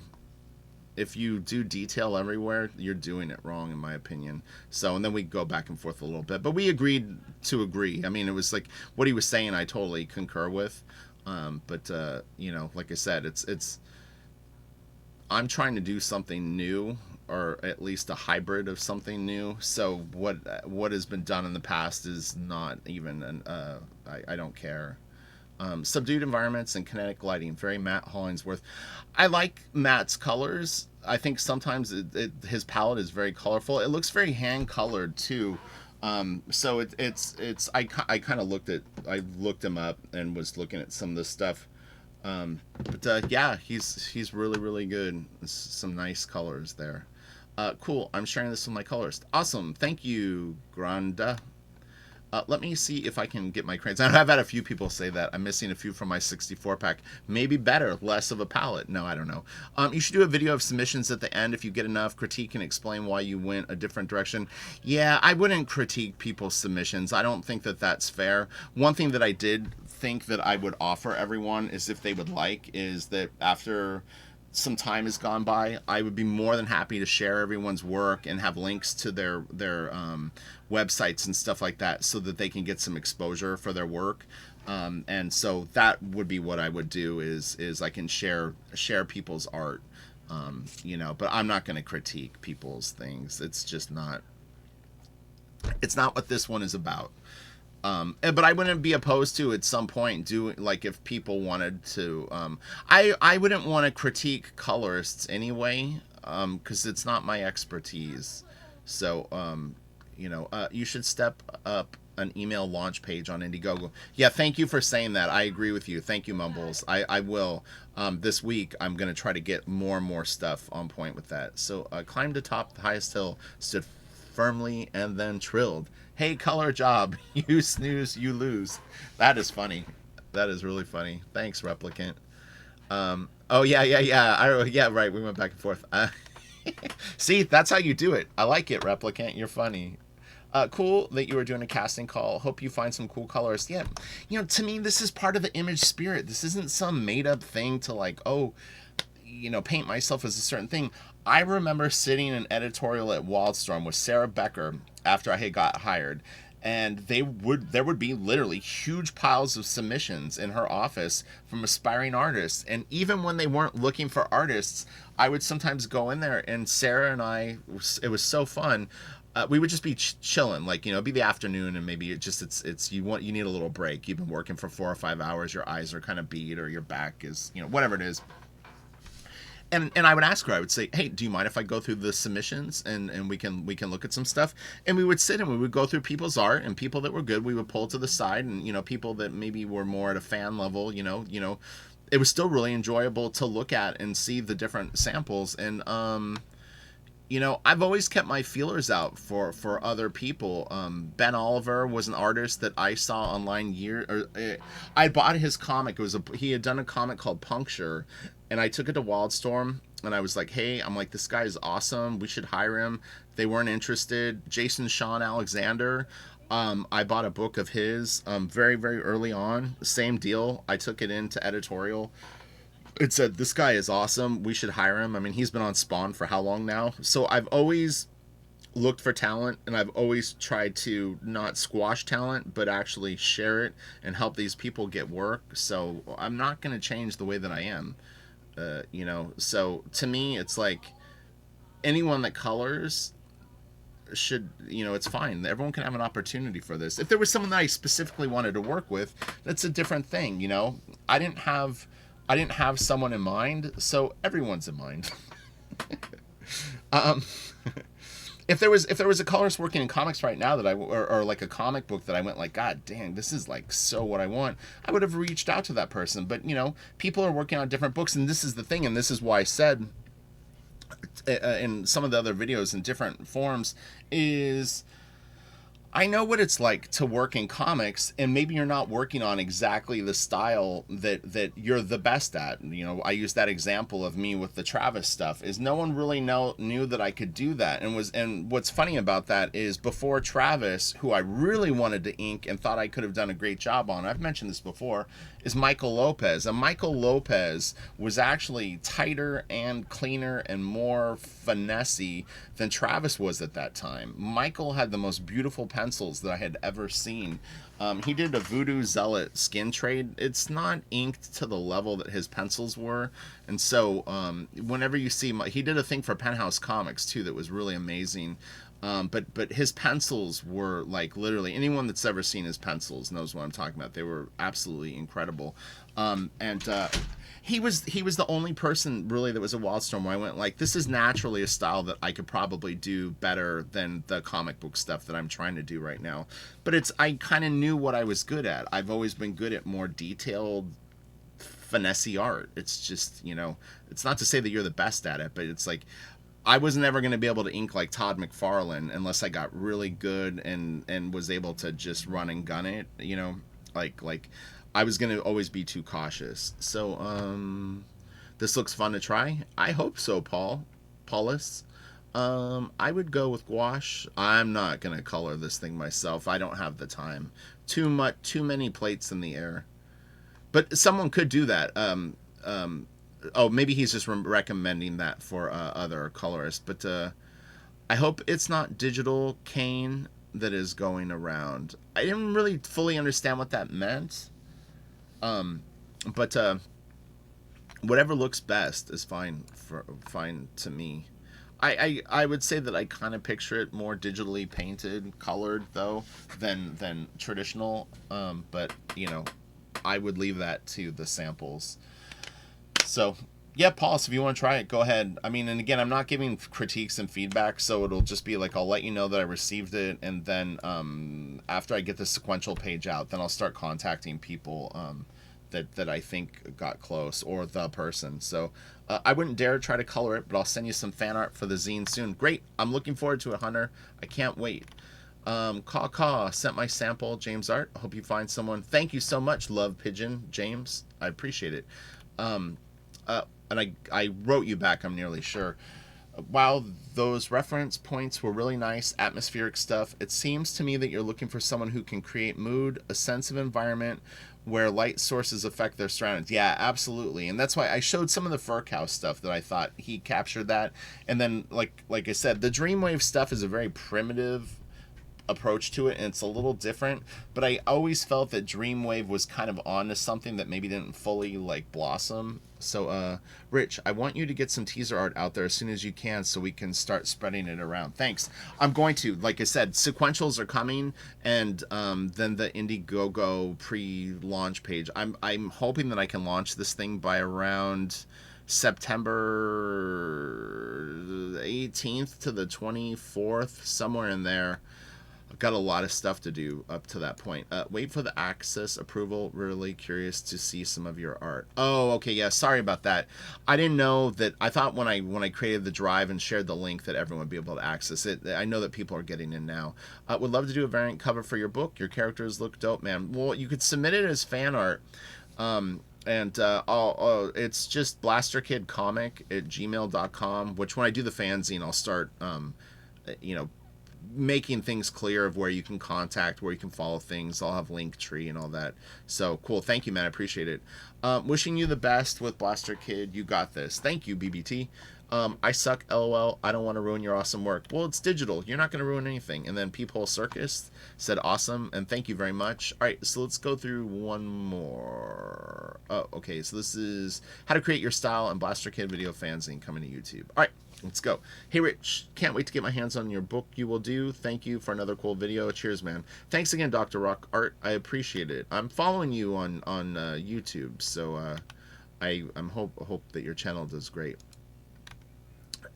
If you do detail everywhere, you're doing it wrong, in my opinion. So, and then we go back and forth a little bit, but we agreed to agree. I mean, it was like what he was saying I totally concur with. But like I said, it's I'm trying to do something new, or at least a hybrid of something new. So what has been done in the past is not even I don't care. Subdued environments and kinetic lighting, very Matt Hollingsworth. I like Matt's colors. I think sometimes his palette is very colorful. It looks very hand colored too. So I kind of looked him up and was looking at some of this stuff. Yeah, he's really, really good. Some nice colors there. Cool. I'm sharing this with my colorist. Awesome. Thank you, Granda. Let me see if I can get my cranes. I've had a few people say that. I'm missing a few from my 64 pack. Maybe better, less of a palette. No, I don't know. You should do a video of submissions at the end if you get enough. Critique and explain why you went a different direction. Yeah, I wouldn't critique people's submissions. I don't think that that's fair. One thing that I did think that I would offer everyone is, if they would like, is that after some time has gone by, I would be more than happy to share everyone's work and have links to their websites and stuff like that, so that they can get some exposure for their work. And so that would be what I would do, is I can share people's art, you know, but I'm not going to critique people's things. It's just not, it's not what this one is about. But I wouldn't be opposed to, at some point, doing, like, if people wanted to, I wouldn't want to critique colorists anyway, because it's not my expertise. So, you know, you should step up an email launch page on Indiegogo. Yeah, thank you for saying that. I agree with you. Thank you, Mumbles. I will. This week, I'm going to try to get more and more stuff on point with that. So, climbed atop the highest hill, stood firmly, and then trilled. Hey, color job. You snooze, you lose. That is funny. That is really funny. Thanks, Replicant. Oh, yeah. Yeah, right. We went back and forth. See, that's how you do it. I like it, Replicant. You're funny. Cool that you were doing a casting call. Hope you find some cool colors. Yeah, you know, to me, this is part of the image spirit. This isn't some made-up thing to, like, oh, you know, paint myself as a certain thing. I remember sitting in an editorial at Wildstorm with Sarah Becker after I had got hired, and there would be literally huge piles of submissions in her office from aspiring artists. And even when they weren't looking for artists, I would sometimes go in there, and Sarah and I, it was so fun. We would just be chilling, like, you know, it'd be the afternoon, and maybe it's you need a little break. You've been working for 4 or 5 hours, your eyes are kind of beat, or your back is, you know, whatever it is. And I would ask her, I would say, hey, do you mind if I go through the submissions and we can look at some stuff? And we would sit and we would go through people's art, and people that were good, we would pull to the side, and, you know, people that maybe were more at a fan level, you know, it was still really enjoyable to look at and see the different samples. And, you know, I've always kept my feelers out for other people. Ben Oliver was an artist that I saw online I bought his comic. He had done a comic called Puncture, and I took it to Wildstorm, and I was like, hey, I'm like, this guy is awesome. We should hire him. They weren't interested. Jason Sean Alexander, I bought a book of his very, very early on. Same deal. I took it into editorial. It said, this guy is awesome. We should hire him. I mean, he's been on Spawn for how long now? So I've always looked for talent, and I've always tried to not squash talent, but actually share it and help these people get work. So I'm not going to change the way that I am. You know, so to me, it's like anyone that colors should, you know, it's fine. Everyone can have an opportunity for this. If there was someone that I specifically wanted to work with, that's a different thing. You know, I didn't have someone in mind, so everyone's in mind. If there was a colorist working in comics right now that or like a comic book that I went like, God dang, this is like so what I want, I would have reached out to that person. But, you know, people are working on different books, and this is the thing, and this is why I said in some of the other videos in different forms is, I know what it's like to work in comics, and maybe you're not working on exactly the style that you're the best at. You know, I use that example of me with the Travis stuff, is no one really knew that I could do that. And what's funny about that is, before Travis, who I really wanted to ink and thought I could have done a great job on, I've mentioned this before, is Michael Lopez. And Michael Lopez was actually tighter and cleaner and more finessey than Travis was at that time. Michael had the most beautiful pencils that I had ever seen. He did a Voodoo Zealot skin trade. It's not inked to the level that his pencils were. And so whenever you see, he did a thing for Penthouse Comics too that was really amazing. But his pencils were like, literally, anyone that's ever seen his pencils knows what I'm talking about. They were absolutely incredible. He was the only person really that was a Wildstorm where I went like, this is naturally a style that I could probably do better than the comic book stuff that I'm trying to do right now. But I kind of knew what I was good at. I've always been good at more detailed, finessey art. It's just, you know, it's not to say that you're the best at it, but it's like, I was never going to be able to ink like Todd McFarlane unless I got really good and was able to just run and gun it, you know, like I was going to always be too cautious. So this looks fun to try. I hope so, Paulus. I would go with gouache. I'm not going to color this thing myself. I don't have the time. Too many plates in the air. But someone could do that. Oh, maybe he's just recommending that for other colorists. But I hope it's not digital cane that is going around. I didn't really fully understand what that meant. But whatever looks best is fine to me. I would say that I kind of picture it more digitally painted, colored though, than traditional. But you know, I would leave that to the samples. So, yeah, Paul, so if you want to try it, go ahead. I mean, and again, I'm not giving critiques and feedback, so it'll just be like I'll let you know that I received it, and then after I get the sequential page out, then I'll start contacting people that I think got close, or the person. So I wouldn't dare try to color it, but I'll send you some fan art for the zine soon. Great. I'm looking forward to it, Hunter. I can't wait. Sent my sample, James Art. Hope you find someone. Thank you so much, Love Pigeon, James. I appreciate it. And I wrote you back, I'm nearly sure. While those reference points were really nice, atmospheric stuff, it seems to me that you're looking for someone who can create mood, a sense of environment where light sources affect their surroundings. Yeah, absolutely. And that's why I showed some of the fur cow stuff that I thought he captured that. And then, like I said, the Dreamwave stuff is a very primitive approach to it, and it's a little different, but I always felt that Dreamwave was kind of onto something that maybe didn't fully like blossom. So Rich, I want you to get some teaser art out there as soon as you can so we can start spreading it around. Thanks. I'm going to, like I said, sequentials are coming, and then the Indiegogo pre-launch page. I'm hoping that I can launch this thing by around September 18th to the 24th, somewhere in there. I've got a lot of stuff to do up to that point. Wait for the access approval. Really curious to see some of your art. Oh, okay, yeah. Sorry about that. I didn't know that. I thought when I created the drive and shared the link that everyone would be able to access it. I know that people are getting in now. Would love to do a variant cover for your book. Your characters look dope, man. Well, you could submit it as fan art. It's just blasterkidcomic@gmail.com. Which when I do the fanzine, I'll start, making things clear of where you can contact, where you can follow things. I'll have Linktree and all that. So cool. Thank you, man. I appreciate it. Wishing you the best with Blaster Kid. You got this. Thank you, BBT. I suck, LOL. I don't want to ruin your awesome work. Well, it's digital. You're not going to ruin anything. And then Peephole Circus said awesome, and thank you very much. All right, so let's go through one more. Oh, okay. So this is how to create your style and Blaster Kid video fanzine coming to YouTube. All right. Let's go. Hey, Rich, can't wait to get my hands on your book. You will do. Thank you for another cool video. Cheers, man. Thanks again, Dr. Rock Art. I appreciate it. I'm following you on YouTube, so I hope that your channel does great.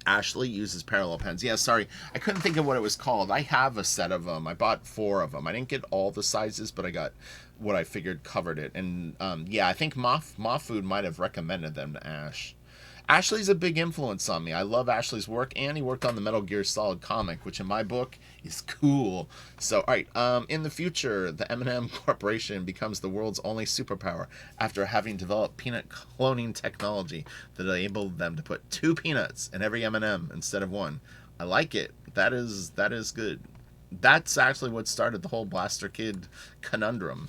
Ashley uses parallel pens. Yeah, sorry. I couldn't think of what it was called. I have a set of them. I bought 4 of them. I didn't get all the sizes, but I got what I figured covered it. And yeah, I think Food might have recommended them to Ash. Ashley's a big influence on me. I love Ashley's work, and he worked on the Metal Gear Solid comic, which in my book is cool. So, all right, in the future, the M&M Corporation becomes the world's only superpower after having developed peanut cloning technology that enabled them to put 2 peanuts in every M&M instead of 1. I like it. That is good. That's actually what started the whole Blaster Kid conundrum.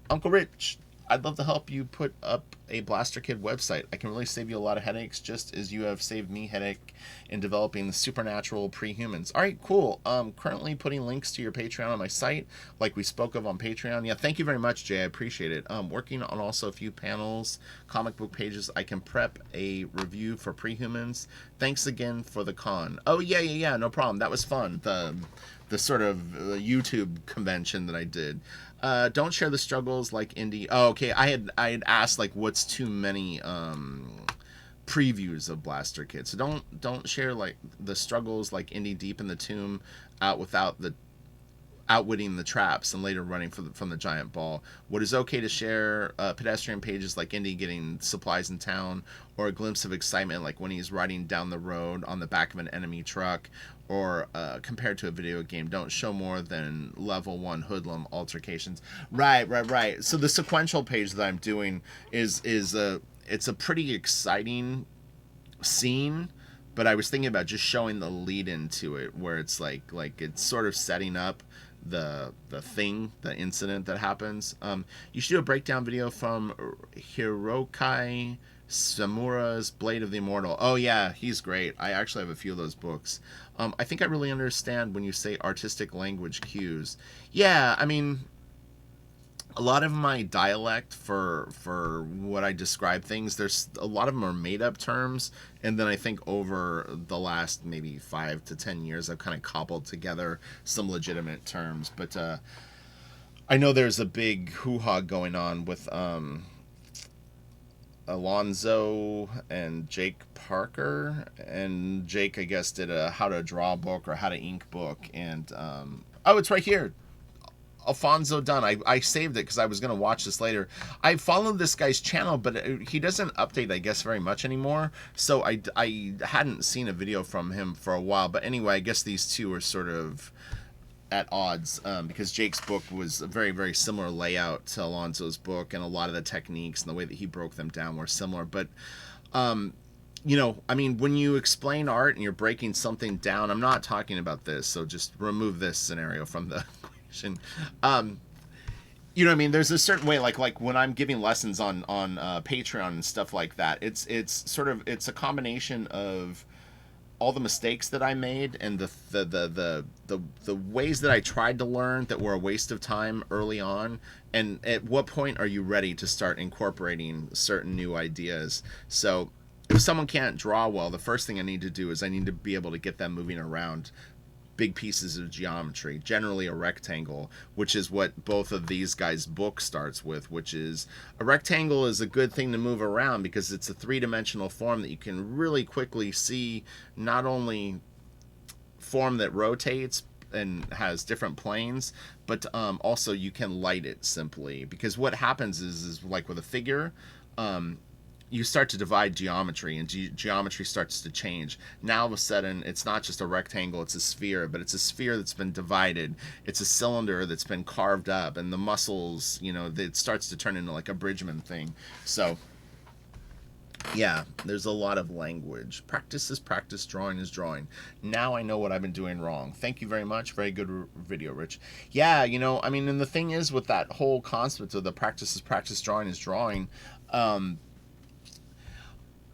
Uncle Rich, I'd love to help you put up a Blaster Kid website. I can really save you a lot of headaches, just as you have saved me headache in developing the supernatural pre-humans. All right, cool. Currently putting links to your Patreon on my site, like we spoke of on Patreon. Yeah, thank you very much, Jay. I appreciate it. Working on also a few panels, comic book pages. I can prep a review for pre-humans. Thanks again for the con. Oh, yeah, no problem. That was fun. The sort of YouTube convention that I did. Don't share the struggles like indie. Oh, okay. I had asked like what's too many previews of Blaster Kid. So don't share like the struggles like Indie Deep in the Tomb out without the outwitting the traps and later running from the giant ball. What is okay to share pedestrian pages like Indy getting supplies in town, or a glimpse of excitement like when he's riding down the road on the back of an enemy truck, or compared to a video game. Don't show more than level 1 hoodlum altercations. Right. So the sequential page that I'm doing is it's a pretty exciting scene, but I was thinking about just showing the lead into it, where it's like it's sort of setting up the incident that happens. You should do a breakdown video from Hirokai Samura's Blade of the Immortal. Oh yeah, he's great. I actually have a few of those books. I think I really understand when you say artistic language cues. Yeah, I mean, a lot of my dialect for what I describe things, there's a lot of them are made up terms, and then I think over the last maybe 5 to 10 years I've kind of cobbled together some legitimate terms. But I know there's a big hoo-ha going on with Alonzo and Jake Parker, and Jake, I guess, did a how to draw book or how to ink book, and oh, it's right here, Alfonso Dunn. I saved it because I was going to watch this later. I followed this guy's channel, but he doesn't update, I guess, very much anymore. So I hadn't seen a video from him for a while. But anyway, I guess these two are sort of at odds because Jake's book was a very, very similar layout to Alonso's book, and a lot of the techniques and the way that he broke them down were similar. But you know, I mean, when you explain art and you're breaking something down, I'm not talking about this, so just remove this scenario from the equation. You know what I mean? There's a certain way, like when I'm giving lessons on Patreon and stuff like that, it's a combination of all the mistakes that I made and the ways that I tried to learn that were a waste of time early on, and at what point are you ready to start incorporating certain new ideas. So if someone can't draw well, the first thing I need to do is I need to be able to get them moving around big pieces of geometry, generally a rectangle, which is what both of these guys' book starts with, which is a rectangle is a good thing to move around because it's a three-dimensional form that you can really quickly see, not only form that rotates and has different planes, but also you can light it simply, because what happens is like with a figure, you start to divide geometry, and geometry starts to change. Now all of a sudden it's not just a rectangle, it's a sphere, but it's a sphere that's been divided. It's a cylinder that's been carved up, and the muscles, you know, it starts to turn into like a Bridgman thing. So yeah, there's a lot of language. Practice is practice, drawing is drawing. Now I know what I've been doing wrong. Thank you very much. Very good video, Rich. Yeah, you know, I mean, and the thing is with that whole concept of the practice is practice, drawing is drawing,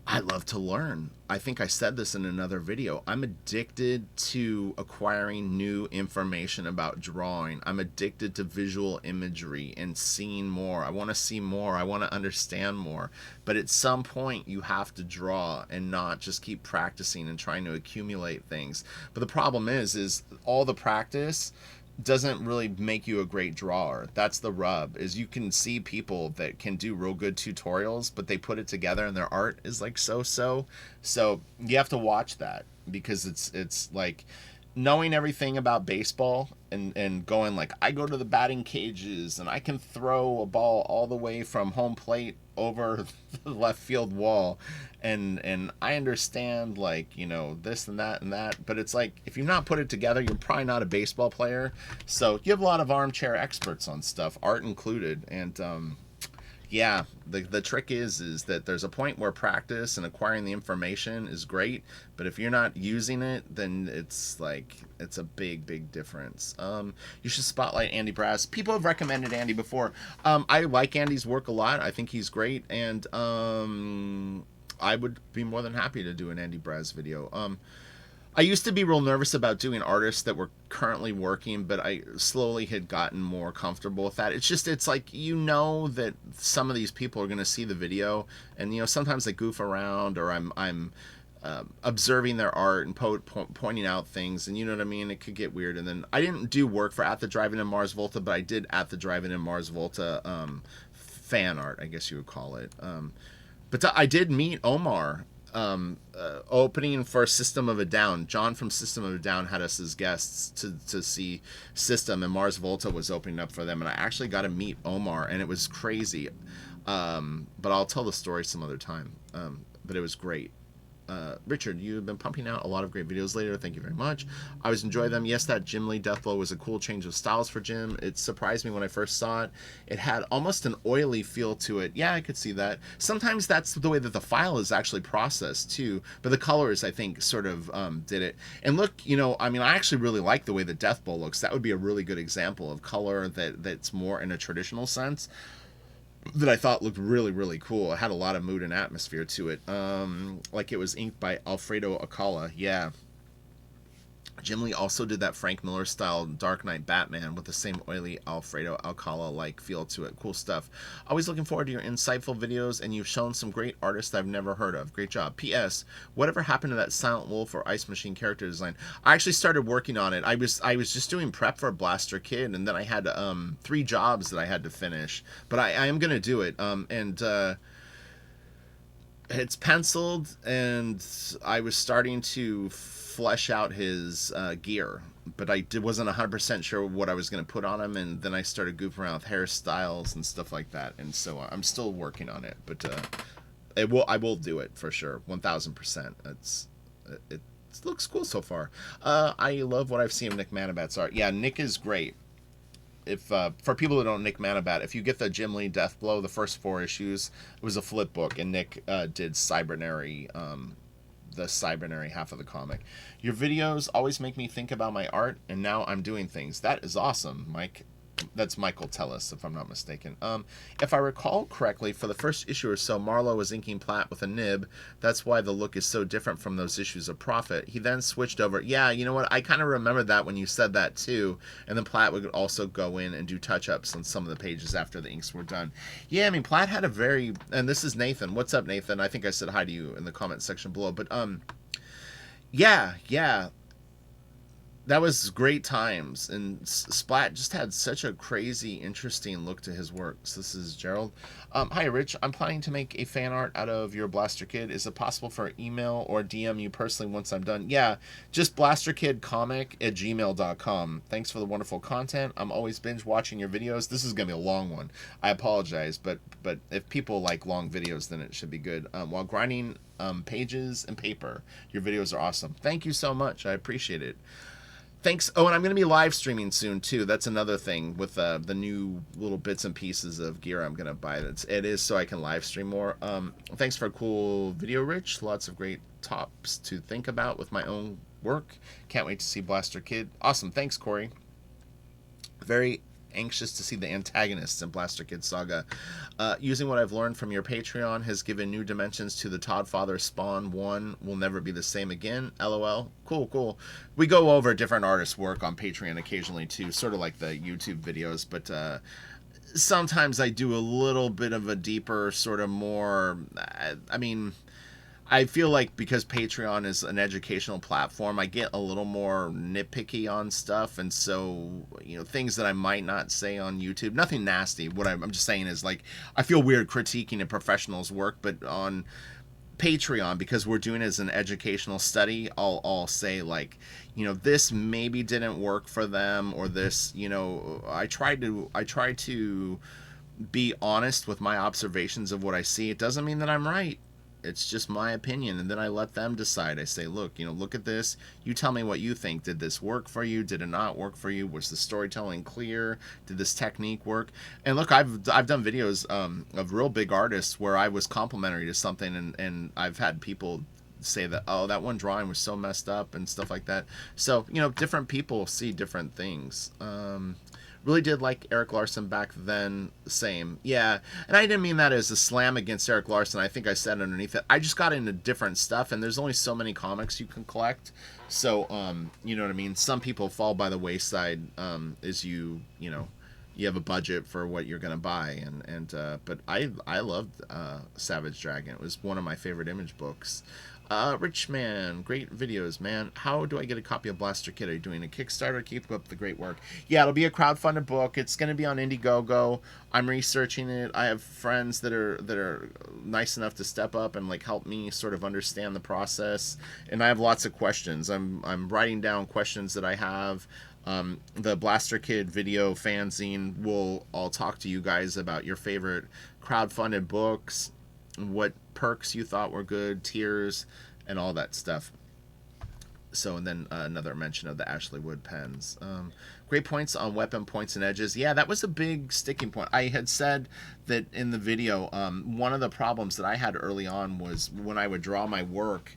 I love to learn. I think I said this in another video. I'm addicted to acquiring new information about drawing. I'm addicted to visual imagery and seeing more. I want to see more. I want to understand more. But at some point, you have to draw and not just keep practicing and trying to accumulate things. But the problem is all the practice doesn't really make you a great drawer. That's the rub, is you can see people that can do real good tutorials, but they put it together and their art is like so you have to watch that, because it's like knowing everything about baseball and going like, I go to the batting cages and I can throw a ball all the way from home plate over the left field wall, and I understand, like, you know, this and that, but it's like, if you've not put it together, you're probably not a baseball player. So you have a lot of armchair experts on stuff, art included, and yeah, the trick is that there's a point where practice and acquiring the information is great, but if you're not using it, then it's like, it's a big difference. You should spotlight Andy Brass. People have recommended Andy before. I like Andy's work a lot. I think he's great, and I would be more than happy to do an Andy Brass video. I used to be real nervous about doing artists that were currently working, but I slowly had gotten more comfortable with that. It's just, it's like, you know, that some of these people are going to see the video, and, you know, sometimes they goof around, or I'm observing their art and pointing out things, and you know what I mean? It could get weird. And then I didn't do work for At the Drive-In in Mars Volta, but I did At the Drive-In in Mars Volta fan art, I guess you would call it. But I did meet Omar opening for System of a Down. John from System of a Down had us as guests to see System, and Mars Volta was opening up for them, and I actually got to meet Omar, and it was crazy. But I'll tell the story some other time. But it was great. Richard, you've been pumping out a lot of great videos later. Thank you very much. I always enjoy them. Yes, that Jim Lee Deathblow was a cool change of styles for Jim. It surprised me when I first saw it. It had almost an oily feel to it. Yeah, I could see that. Sometimes that's the way that the file is actually processed too. But the colors, I think, sort of did it. And look, I mean, I actually really like the way the Deathblow looks. That would be a really good example of color that's more in a traditional sense, that I thought looked really, really cool. It had a lot of mood and atmosphere to it. Like it was inked by Alfredo Alcala. Yeah. Jim Lee also did that Frank Miller style Dark Knight Batman with the same oily Alfredo Alcala like feel to it. Cool stuff. Always looking forward to your insightful videos, and you've shown some great artists I've never heard of. Great job. P.S. Whatever happened to that Silent Wolf or Ice Machine character design? I actually started working on it. I was just doing prep for Blaster Kid, and then I had 3 jobs that I had to finish. But I am gonna do it. It's penciled, and I was starting to flesh out his gear, but I wasn't 100% sure what I was going to put on him, and then I started goofing around with hairstyles and stuff like that, and so I'm still working on it, but I will do it for sure, 1000%. It looks cool so far. I love what I've seen of Nick Manabat's art. Yeah, Nick is great. If for people who don't know Nick Manabat, if you get the Jim Lee Deathblow, the first 4 issues, it was a flip book, and Nick did Cybernary, the Cybernary half of the comic. Your videos always make me think about my art, and now I'm doing things. That is awesome, Mike. That's Michael Tellis, if I'm not mistaken. If I recall correctly, for the first issue or so, Marlowe was inking Platt with a nib. That's why the look is so different from those issues of Prophet. He then switched over. Yeah, you know what? I kind of remember that when you said that too. And then Platt would also go in and do touch-ups on some of the pages after the inks were done. Yeah, I mean, Platt had a very... And this is Nathan. What's up, Nathan? I think I said hi to you in the comment section below. But, yeah. That was great times, and Splat just had such a crazy, interesting look to his works. This is Gerald. Hi, Rich. I'm planning to make a fan art out of your Blaster Kid. Is it possible for email or DM you personally once I'm done? Yeah, just blasterkidcomic@gmail.com. Thanks for the wonderful content. I'm always binge watching your videos. This is going to be a long one. I apologize, but if people like long videos, then it should be good. While grinding pages and paper, your videos are awesome. Thank you so much. I appreciate it. Thanks. Oh, and I'm going to be live streaming soon, too. That's another thing with the new little bits and pieces of gear I'm going to buy. It is so I can live stream more. Thanks for a cool video, Rich. Lots of great tops to think about with my own work. Can't wait to see Blaster Kid. Awesome. Thanks, Corey. Very anxious to see the antagonists in Blaster Kid Saga. Using what I've learned from your Patreon has given new dimensions to the Todd Father Spawn 1 will never be the same again. LOL. Cool. We go over different artists' work on Patreon occasionally too, sort of like the YouTube videos, but sometimes I do a little bit of a deeper, sort of more, I mean, I feel like because Patreon is an educational platform, I get a little more nitpicky on stuff, and so, things that I might not say on YouTube, nothing nasty. What I'm just saying is, like, I feel weird critiquing a professional's work, but on Patreon, because we're doing it as an educational study, I'll say, like, this maybe didn't work for them, or this, I try to be honest with my observations of what I see. It doesn't mean that I'm right. It's just my opinion, and then I let them decide. I say, look, look at this. You tell me what you think. Did this work for you? Did it not work for you? Was the storytelling clear? Did this technique work? And look, I've done videos of real big artists where I was complimentary to something, and I've had people say that, oh, that one drawing was so messed up and stuff like that. So, different people see different things. Really did like Eric Larson back then. Same. Yeah. And I didn't mean that as a slam against Eric Larson. I think I said underneath it, I just got into different stuff, and there's only so many comics you can collect. So, you know what I mean? Some people fall by the wayside as you have a budget for what you're going to buy. But I loved Savage Dragon. It was one of my favorite Image books. Rich Man, great videos, man. How do I get a copy of Blaster Kid? Are you doing a Kickstarter? Keep up the great work. Yeah, it'll be a crowdfunded book. It's going to be on Indiegogo. I'm researching it. I have friends that are nice enough to step up and like help me sort of understand the process. And I have lots of questions. I'm writing down questions that I have. The Blaster Kid video fanzine will all talk to you guys about your favorite crowdfunded books, what perks you thought were good, tiers, and all that stuff. So, and then another mention of the Ashley Wood pens. Great points on weapon points and edges. Yeah, that was a big sticking point. I had said that in the video, one of the problems that I had early on was when I would draw my work,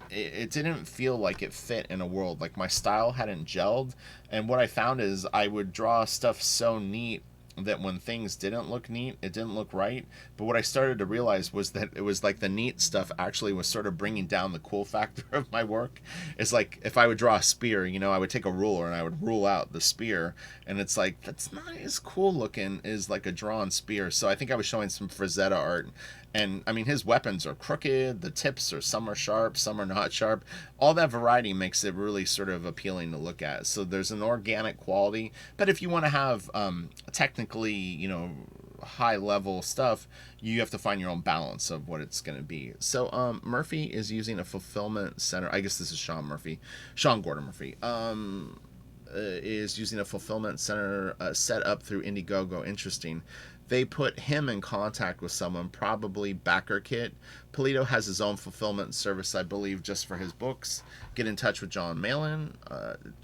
it didn't feel like it fit in a world. Like my style hadn't gelled. And what I found is I would draw stuff so neat that when things didn't look neat, it didn't look right. But what I started to realize was that it was like the neat stuff actually was sort of bringing down the cool factor of my work. It's like if I would draw a spear, you know, I would take a ruler and I would rule out the spear, and it's like that's not as cool looking as like a drawn spear. So I think I was showing some Frazetta art, and I mean his weapons are crooked, the tips are some are sharp, some are not sharp. All that variety makes it really sort of appealing to look at. So there's an organic quality, but if you want to have technically, you know, high level stuff, you have to find your own balance of what it's going to be. So Murphy is using a fulfillment center. I guess this is Sean Gordon Murphy. Is using a fulfillment center set up through Indiegogo. Interesting. They put him in contact with someone, probably BackerKit. Polito has his own fulfillment service, I believe, just for his books. Get in touch with John Malin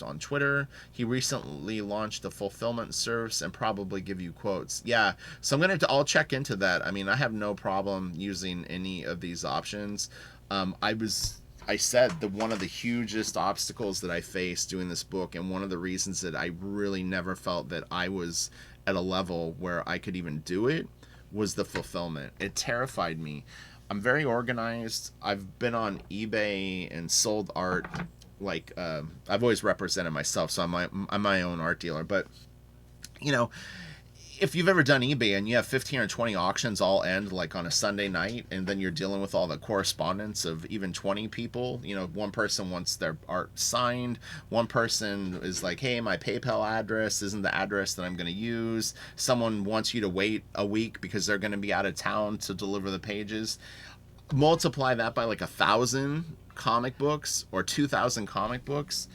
on Twitter. He recently launched a fulfillment service and probably give you quotes. Yeah, so I'll check into that. I mean, I have no problem using any of these options. I said that one of the hugest obstacles that I faced doing this book, and one of the reasons that I really never felt that I was at a level where I could even do it, was the fulfillment. It terrified me. I'm very organized. I've been on eBay and sold art. Like I've always represented myself, so I'm my own art dealer. But you know, if you've ever done eBay and you have 15 or 20 auctions all end like on a Sunday night, and then you're dealing with all the correspondence of even 20 people, you know, one person wants their art signed, one person is like, hey, my PayPal address isn't the address that I'm going to use, someone wants you to wait a week because they're going to be out of town to deliver the pages. Multiply that by like 1,000 comic books or 2,000 comic books.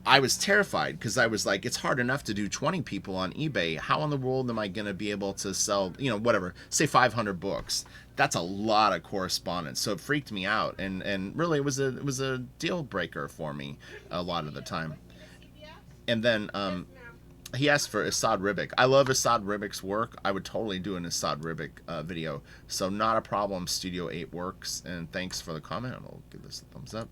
I was terrified because I was like, it's hard enough to do 20 people on eBay. How in the world am I going to be able to sell, you know, whatever, say 500 books? That's a lot of correspondence. So it freaked me out. And really it was a deal breaker for me a lot of the time. And then he asked for Assad Ribic. I love Assad Ribic's work. I would totally do an Assad Ribic video. So not a problem. Studio 8 works. And thanks for the comment. I'll give this a thumbs up.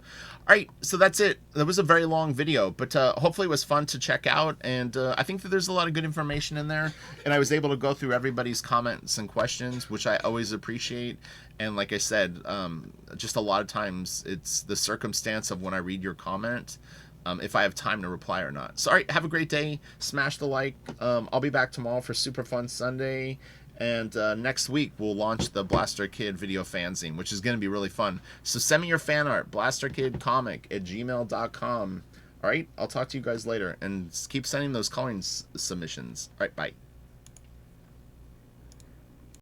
All right, so that's it. That was a very long video, but hopefully it was fun to check out. And I think that there's a lot of good information in there. And I was able to go through everybody's comments and questions, which I always appreciate. And like I said, just a lot of times it's the circumstance of when I read your comment, if I have time to reply or not. So, all right, have a great day. Smash the like. I'll be back tomorrow for Super Fun Sunday. And next week, we'll launch the Blaster Kid video fanzine, which is going to be really fun. So send me your fan art, blasterkidcomic@gmail.com. All right, I'll talk to you guys later. And keep sending those calling submissions. All right, bye.